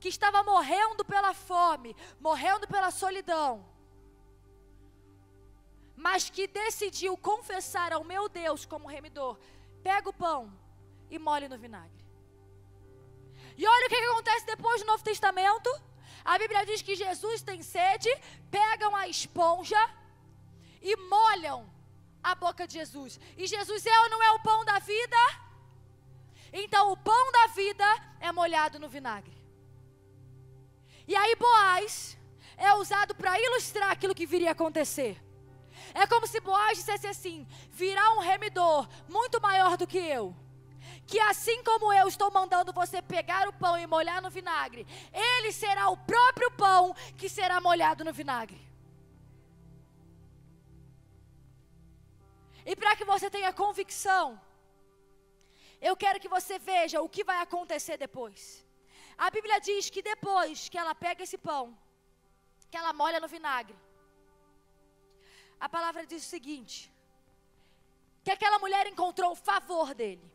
que estava morrendo pela fome, morrendo pela solidão, mas que decidiu confessar ao meu Deus como remidor, pega o pão e molhe no vinagre. E olha o que acontece depois do Novo Testamento. A Bíblia diz que Jesus tem sede, pegam a esponja e molham a boca de Jesus. E Jesus é ou não é o pão da vida? Então o pão da vida é molhado no vinagre. E aí Boaz é usado para ilustrar aquilo que viria a acontecer. É como se Boaz dissesse assim, virá um remidor muito maior do que eu, que assim como eu estou mandando você pegar o pão e molhar no vinagre, ele será o próprio pão que será molhado no vinagre. E para que você tenha convicção, eu quero que você veja o que vai acontecer depois. A Bíblia diz que depois que ela pega esse pão, que ela molha no vinagre, a palavra diz o seguinte, que aquela mulher encontrou o favor dele.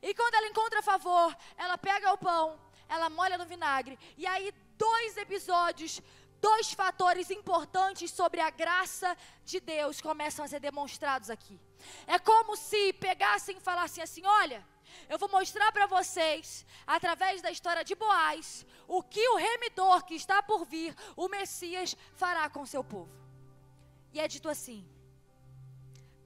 E quando ela encontra favor, ela pega o pão, ela molha no vinagre. E aí 2 episódios, 2 fatores importantes sobre a graça de Deus começam a ser demonstrados aqui. É como se pegassem e falassem assim, olha, eu vou mostrar para vocês, através da história de Boaz, o que o remidor que está por vir, o Messias, fará com seu povo. E é dito assim,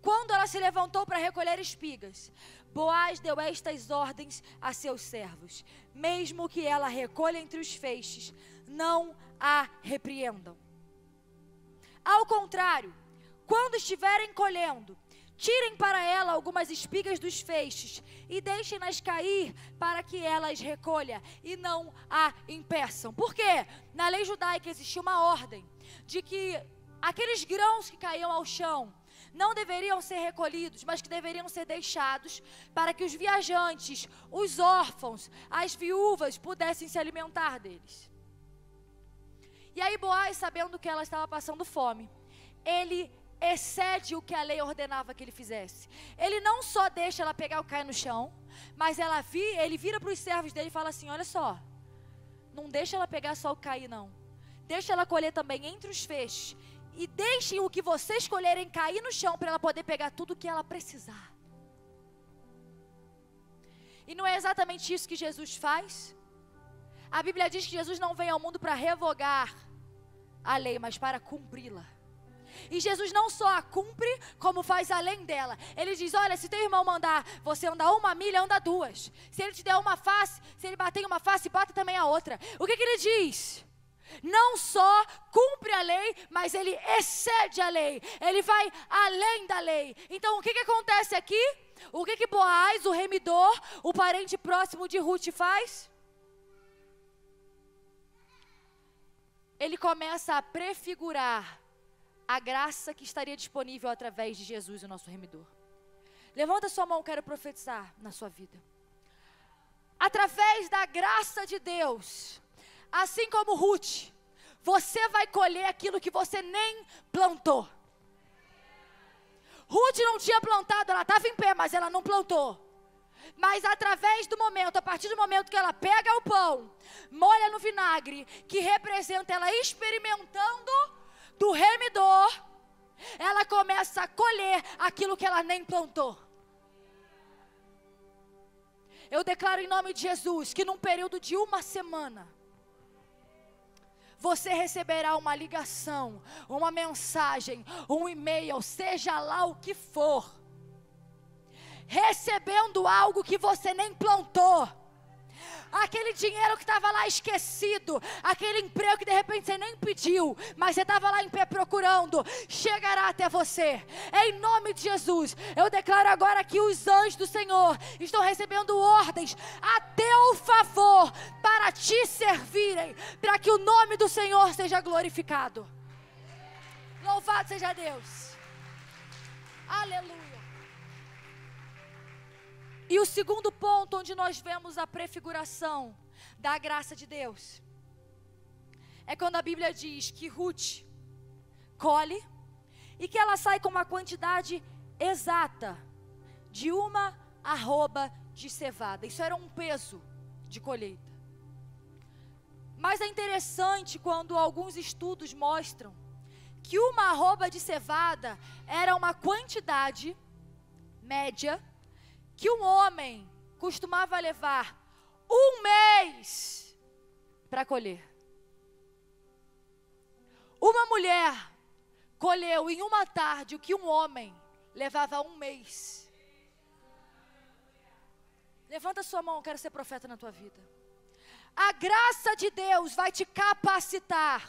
quando ela se levantou para recolher espigas, Boaz deu estas ordens a seus servos, mesmo que ela recolha entre os feixes, não a repreendam. Ao contrário, quando estiverem colhendo, Tirem para ela algumas espigas dos feixes e deixem-nas cair para que ela as recolha e não a impeçam. Por quê? Na lei judaica existia uma ordem de que aqueles grãos que caíam ao chão não deveriam ser recolhidos, mas que deveriam ser deixados para que os viajantes, os órfãos, as viúvas pudessem se alimentar deles. E aí Boaz, sabendo que ela estava passando fome, ele excede o que a lei ordenava que ele fizesse. Ele não só deixa ela pegar o cair no chão, mas ele vira para os servos dele e fala assim: olha só, não deixa ela pegar só o cair não, deixa ela colher também entre os feixes, e deixem o que vocês colherem cair no chão para ela poder pegar tudo o que ela precisar. E não é exatamente isso que Jesus faz? A Bíblia diz que Jesus não veio ao mundo para revogar a lei, mas para cumpri-la. E Jesus não só a cumpre, como faz além dela. Ele diz: olha, se teu irmão mandar você andar 1 milha, anda 2. Se ele te der uma face, se ele bater em uma face, bata também a outra. O que ele diz? Não só cumpre a lei, mas ele excede a lei. Ele vai além da lei. Então o que acontece aqui? O que Boaz, o remidor, o parente próximo de Ruth faz? Ele começa a prefigurar a graça que estaria disponível através de Jesus, o nosso remidor. Levanta sua mão, quero profetizar na sua vida. Através da graça de Deus, assim como Ruth, você vai colher aquilo que você nem plantou. Ruth não tinha plantado, ela estava em pé, mas ela não plantou. Mas através do momento, a partir do momento que ela pega o pão, molha no vinagre, que representa ela experimentando do remidor, ela começa a colher aquilo que ela nem plantou. Eu declaro em nome de Jesus que num período de 1 semana, você receberá uma ligação, uma mensagem, um e-mail, seja lá o que for, recebendo algo que você nem plantou. Aquele dinheiro que estava lá esquecido, aquele emprego que de repente você nem pediu, mas você estava lá em pé procurando, chegará até você. Em nome de Jesus, eu declaro agora que os anjos do Senhor estão recebendo ordens a teu favor para te servirem, para que o nome do Senhor seja glorificado. Louvado seja Deus. Aleluia. E o segundo ponto onde nós vemos a prefiguração da graça de Deus é quando a Bíblia diz que Ruth colhe e que ela sai com uma quantidade exata de 1 arroba de cevada. Isso era um peso de colheita. Mas é interessante quando alguns estudos mostram que 1 arroba de cevada era uma quantidade média que um homem costumava levar 1 mês para colher. Uma mulher colheu em uma tarde o que um homem levava 1 mês. Levanta sua mão, eu quero ser profeta na tua vida. A graça de Deus vai te capacitar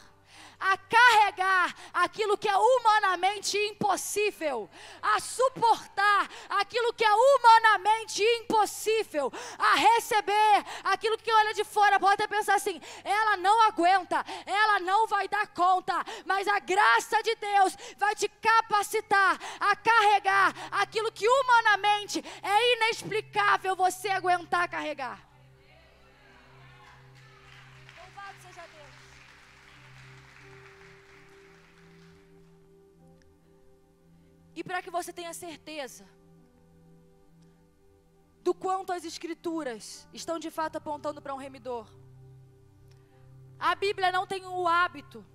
a carregar aquilo que é humanamente impossível, a suportar aquilo que é humanamente impossível, a receber aquilo que olha de fora pode até pensar assim: ela não aguenta, ela não vai dar conta, mas a graça de Deus vai te capacitar a carregar aquilo que humanamente é inexplicável você aguentar carregar. E para que você tenha certeza do quanto as Escrituras estão de fato apontando para um remidor, a Bíblia não tem o hábito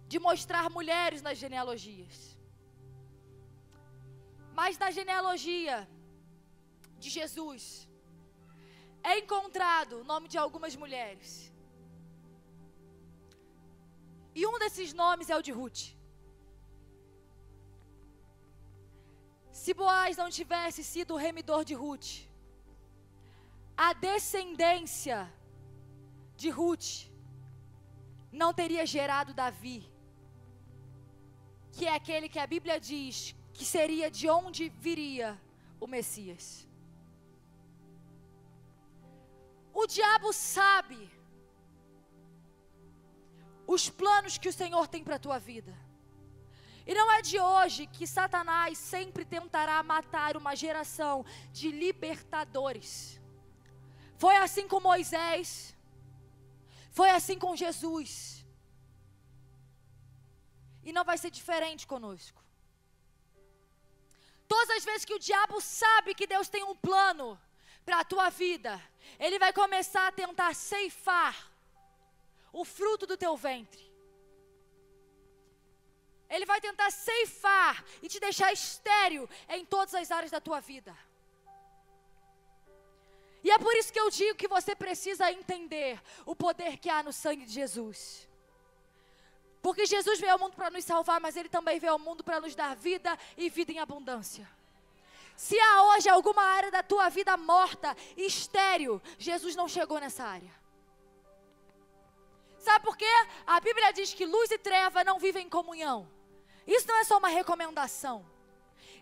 de mostrar mulheres nas genealogias. Mas na genealogia de Jesus é encontrado o nome de algumas mulheres. E um desses nomes é o de Ruth. Se Boaz não tivesse sido o remidor de Ruth, a descendência de Ruth não teria gerado Davi, que é aquele que a Bíblia diz que seria de onde viria o Messias. O diabo sabe os planos que o Senhor tem para a tua vida. E não é de hoje que Satanás sempre tentará matar uma geração de libertadores. Foi assim com Moisés, foi assim com Jesus. E não vai ser diferente conosco. Todas as vezes que o diabo sabe que Deus tem um plano para a tua vida, ele vai começar a tentar ceifar o fruto do teu ventre. Ele vai tentar ceifar e te deixar estéril em todas as áreas da tua vida. E é por isso que eu digo que você precisa entender o poder que há no sangue de Jesus. Porque Jesus veio ao mundo para nos salvar, mas Ele também veio ao mundo para nos dar vida e vida em abundância. Se há hoje alguma área da tua vida morta, estéril, Jesus não chegou nessa área. Sabe por quê? A Bíblia diz que luz e treva não vivem em comunhão. Isso não é só uma recomendação.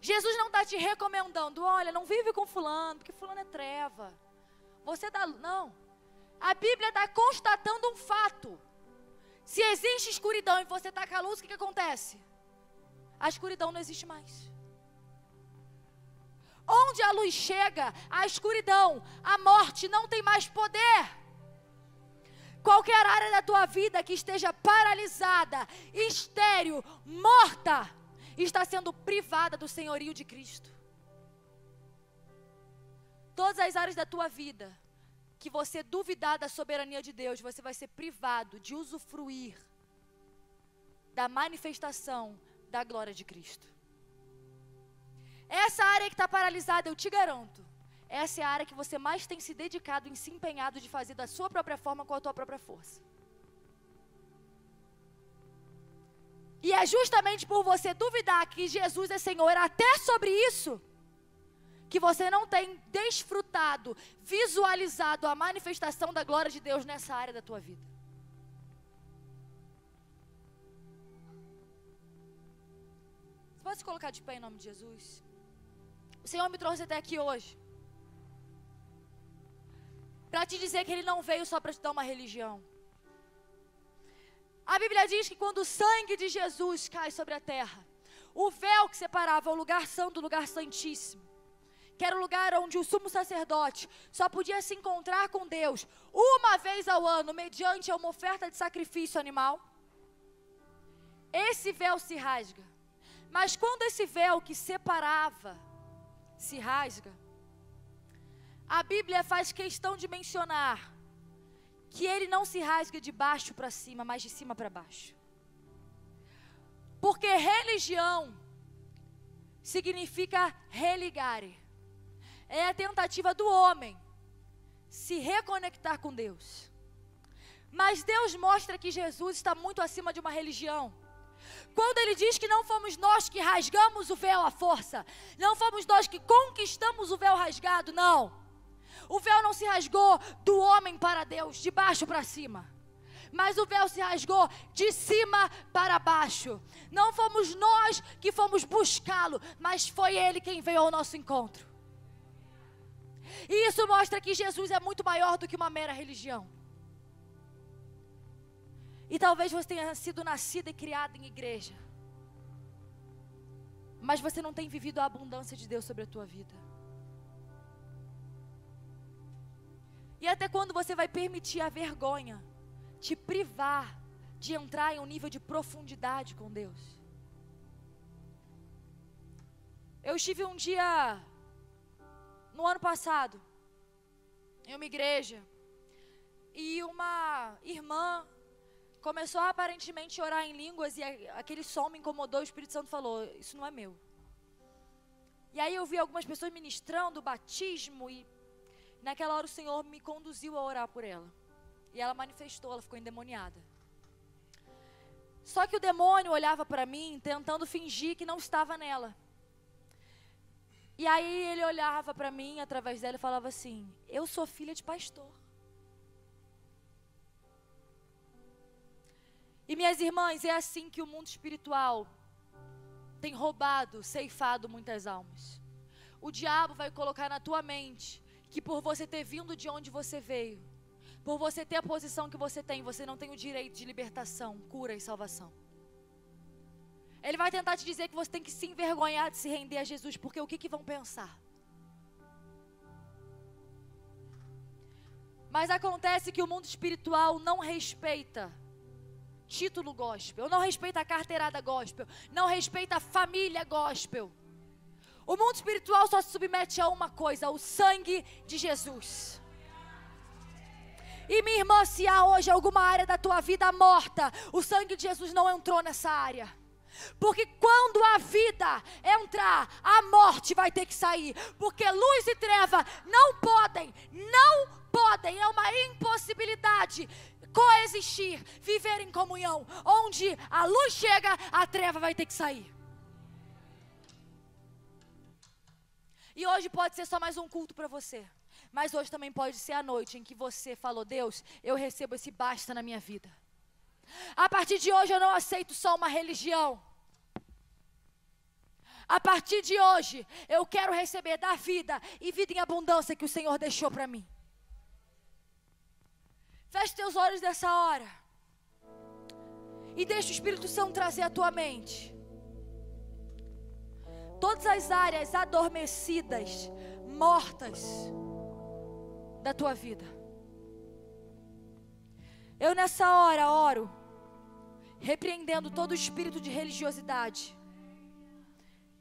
Jesus não está te recomendando, olha, não vive com fulano, porque fulano é treva. Você dá, não. A Bíblia está constatando um fato. Se existe escuridão e você está com a luz, o que acontece? A escuridão não existe mais. Onde a luz chega, a escuridão, a morte não tem mais poder. Qualquer área da tua vida que esteja paralisada, estéril, morta, está sendo privada do senhorio de Cristo. Todas as áreas da tua vida que você duvidar da soberania de Deus, você vai ser privado de usufruir da manifestação da glória de Cristo. Essa área que está paralisada, eu te garanto, essa é a área que você mais tem se dedicado em se empenhado de fazer da sua própria forma com a tua própria força. E é justamente por você duvidar que Jesus é Senhor até sobre isso, que você não tem desfrutado, visualizado a manifestação da glória de Deus nessa área da tua vida. Você pode se colocar de pé em nome de Jesus? O Senhor me trouxe até aqui hoje para te dizer que Ele não veio só para te dar uma religião. A Bíblia diz que quando o sangue de Jesus cai sobre a terra, o véu que separava o lugar santo do lugar santíssimo, que era o lugar onde o sumo sacerdote só podia se encontrar com Deus uma vez ao ano, mediante uma oferta de sacrifício animal, esse véu se rasga. Mas quando esse véu que separava se rasga, a Bíblia faz questão de mencionar que ele não se rasga de baixo para cima, mas de cima para baixo. Porque religião significa religare. É a tentativa do homem se reconectar com Deus. Mas Deus mostra que Jesus está muito acima de uma religião. Quando Ele diz que não fomos nós que rasgamos o véu à força, não fomos nós que conquistamos o véu rasgado, não. O véu não se rasgou do homem para Deus, de baixo para cima. Mas o véu se rasgou de cima para baixo. Não fomos nós que fomos buscá-lo, mas foi Ele quem veio ao nosso encontro. E isso mostra que Jesus é muito maior do que uma mera religião. E talvez você tenha sido nascida e criada em igreja, mas você não tem vivido a abundância de Deus sobre a tua vida. E até quando você vai permitir a vergonha te privar de entrar em um nível de profundidade com Deus? Eu estive um dia, no ano passado, em uma igreja, e uma irmã começou a aparentemente orar em línguas, e aquele som me incomodou. O Espírito Santo falou, isso não é meu. E aí eu vi algumas pessoas ministrando o batismo, e naquela hora o Senhor me conduziu a orar por ela. E ela manifestou, ela ficou endemoniada. Só que o demônio olhava para mim, tentando fingir que não estava nela. E aí ele olhava para mim, através dela, e falava assim, eu sou filha de pastor. E minhas irmãs, é assim que o mundo espiritual tem roubado, ceifado muitas almas. O diabo vai colocar na tua mente que por você ter vindo de onde você veio, por você ter a posição que você não tem o direito de libertação, cura e salvação. Ele vai tentar te dizer que você tem que se envergonhar de se render a Jesus, porque o que vão pensar? Mas acontece que o mundo espiritual não respeita título gospel, não respeita a carteirada gospel, não respeita a família gospel. O mundo espiritual só se submete a uma coisa: o sangue de Jesus. E minha irmã, se há hoje alguma área da tua vida morta, o sangue de Jesus não entrou nessa área. Porque quando a vida entrar, a morte vai ter que sair. Porque luz e treva não podem, é uma impossibilidade coexistir, viver em comunhão. Onde a luz chega, a treva vai ter que sair. E hoje pode ser só mais um culto para você, mas hoje também pode ser a noite em que você falou: Deus, eu recebo esse basta na minha vida. A partir de hoje eu não aceito só uma religião. A partir de hoje eu quero receber da vida e vida em abundância que o Senhor deixou para mim. Feche teus olhos nessa hora e deixa o Espírito Santo trazer a tua mente todas as áreas adormecidas, mortas da tua vida. Eu nessa hora oro, repreendendo todo o espírito de religiosidade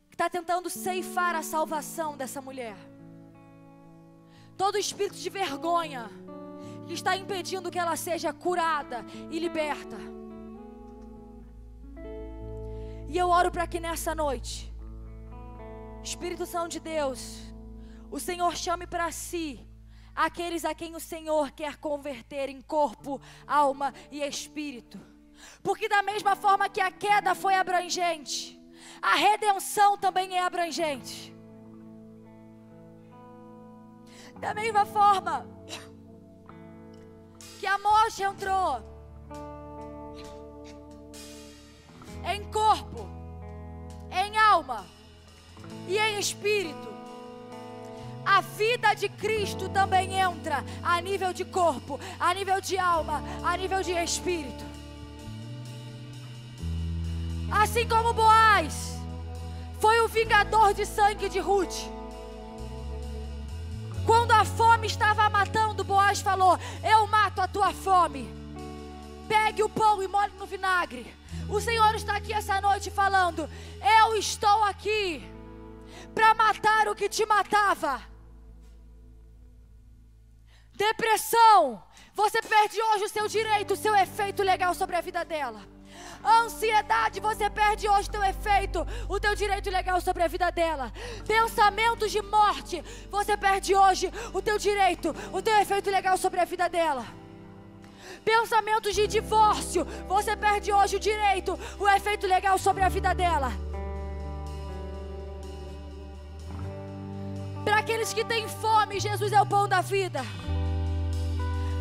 que está tentando ceifar a salvação dessa mulher. Todo o espírito de vergonha que está impedindo que ela seja curada e liberta. E eu oro para que nessa noite, Espírito Santo de Deus, o Senhor chame para si aqueles a quem o Senhor quer converter em corpo, alma e espírito. Porque da mesma forma que a queda foi abrangente, a redenção também é abrangente. Da mesma forma que a morte entrou em corpo, em alma e em espírito, a vida de Cristo também entra a nível de corpo, a nível de alma, a nível de espírito. Assim como Boaz foi o vingador de sangue de Ruth, quando a fome estava matando, Boaz falou: eu mato a tua fome, pegue o pão e molhe no vinagre. O Senhor está aqui essa noite falando: eu estou aqui para matar o que te matava. Depressão, você perde hoje o seu direito, o seu efeito legal sobre a vida dela. Ansiedade, você perde hoje o teu efeito, o teu direito legal sobre a vida dela. Pensamentos de morte, você perde hoje o teu direito, o teu efeito legal sobre a vida dela. Pensamentos de divórcio, você perde hoje o direito, o efeito legal sobre a vida dela. Para aqueles que têm fome, Jesus é o pão da vida.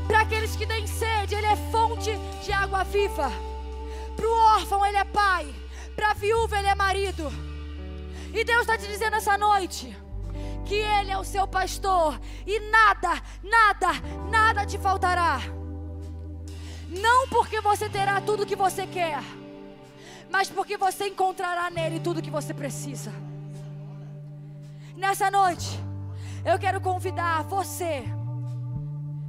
Para aqueles que têm sede, Ele é fonte de água viva. Para o órfão, Ele é pai. Para a viúva, Ele é marido. E Deus está te dizendo essa noite que Ele é o seu pastor e nada te faltará. Não porque você terá tudo o que você quer, mas porque você encontrará nele tudo o que você precisa. Nessa noite, eu quero convidar você.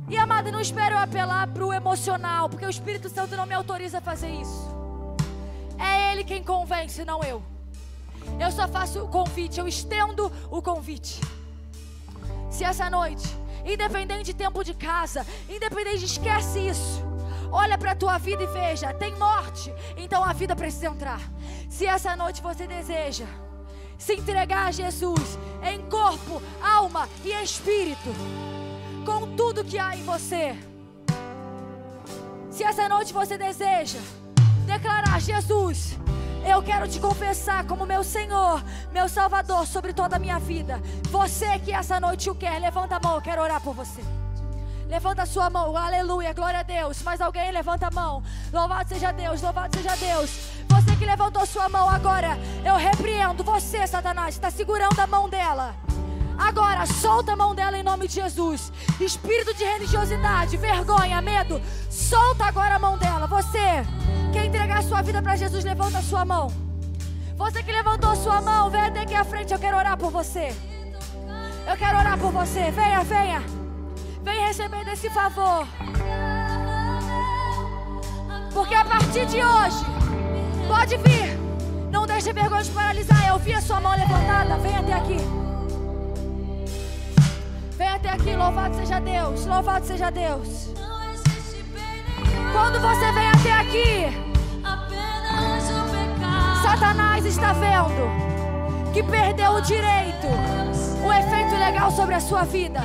E amada, não espero eu apelar para o emocional, porque o Espírito Santo não me autoriza a fazer isso. É Ele quem convence, não eu. Eu só faço o convite, eu estendo o convite. Se essa noite, independente de tempo de casa, independente de esquece isso, olha para a tua vida e veja, tem morte, então a vida precisa entrar. Se essa noite você deseja se entregar a Jesus em corpo, alma e espírito, com tudo que há em você. Se essa noite você deseja declarar: Jesus, eu quero te confessar como meu Senhor, meu Salvador sobre toda a minha vida. Você que essa noite o quer, levanta a mão, eu quero orar por você. Levanta a sua mão, aleluia, glória a Deus. Mais alguém? Levanta a mão. Louvado seja Deus, louvado seja Deus. Você que que levantou sua mão agora, eu repreendo você, Satanás, está segurando a mão dela. Agora, solta a mão dela em nome de Jesus. Espírito de religiosidade, vergonha, medo, solta agora a mão dela. Você quer entregar a sua vida para Jesus, levanta a sua mão. Você que levantou a sua mão, vem até aqui à frente, eu quero orar por você. Eu quero orar por você, venha, venha. Venha receber desse favor. Porque a partir de hoje, pode vir. Não deixe a vergonha te paralisar. Eu vi a sua mão levantada, vem até aqui. Vem até aqui, louvado seja Deus, louvado seja Deus. Quando você vem até aqui, Satanás está vendo que perdeu o direito, o efeito legal sobre a sua vida.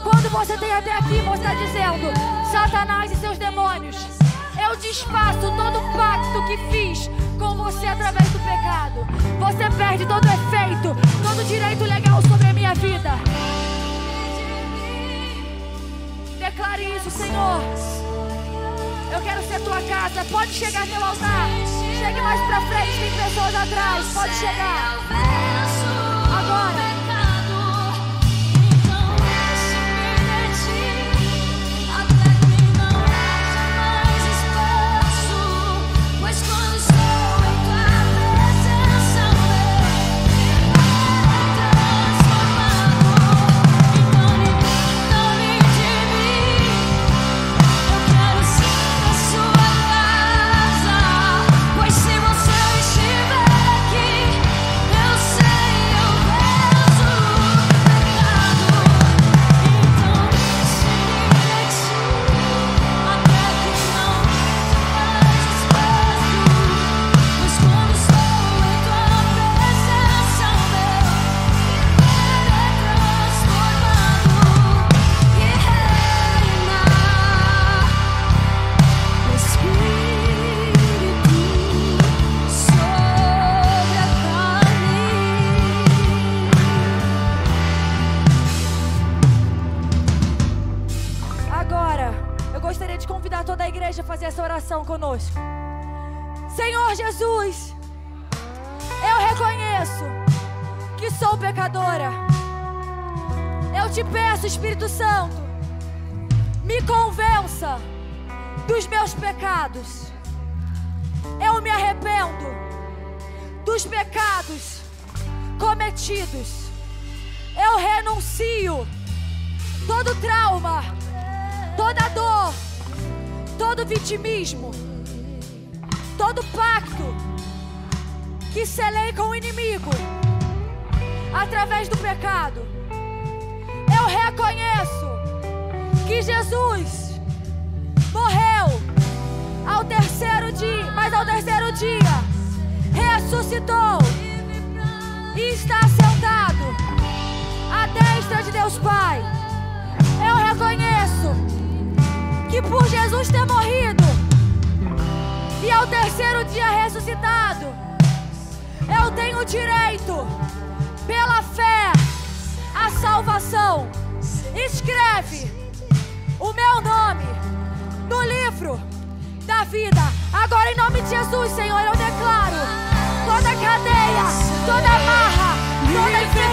Quando você vem até aqui, você está dizendo: Satanás e seus demônios, eu desfaço todo o pacto que fiz com você através do pecado. Você perde todo o efeito, todo o direito legal sobre a minha vida. Declare isso, Senhor. Eu quero ser tua casa. Pode chegar até o altar. Chegue mais pra frente, tem pessoas atrás. Pode chegar. Agora. Conosco. Senhor Jesus, eu reconheço que sou pecadora. Eu te peço, Espírito Santo, me convença dos meus pecados. Eu me arrependo dos pecados cometidos. Eu renuncio todo trauma, toda dor, todo vitimismo, todo pacto que selei com o inimigo através do pecado. Eu reconheço que Jesus morreu ao terceiro dia, mas ao terceiro dia ressuscitou e está sentado à destra de Deus Pai. Eu reconheço que por Jesus ter morrido e ao terceiro dia ressuscitado, eu tenho direito, pela fé, à salvação. Escreve o meu nome no livro da vida. Agora, em nome de Jesus, Senhor, eu declaro toda cadeia, toda amarra, toda enfermidade,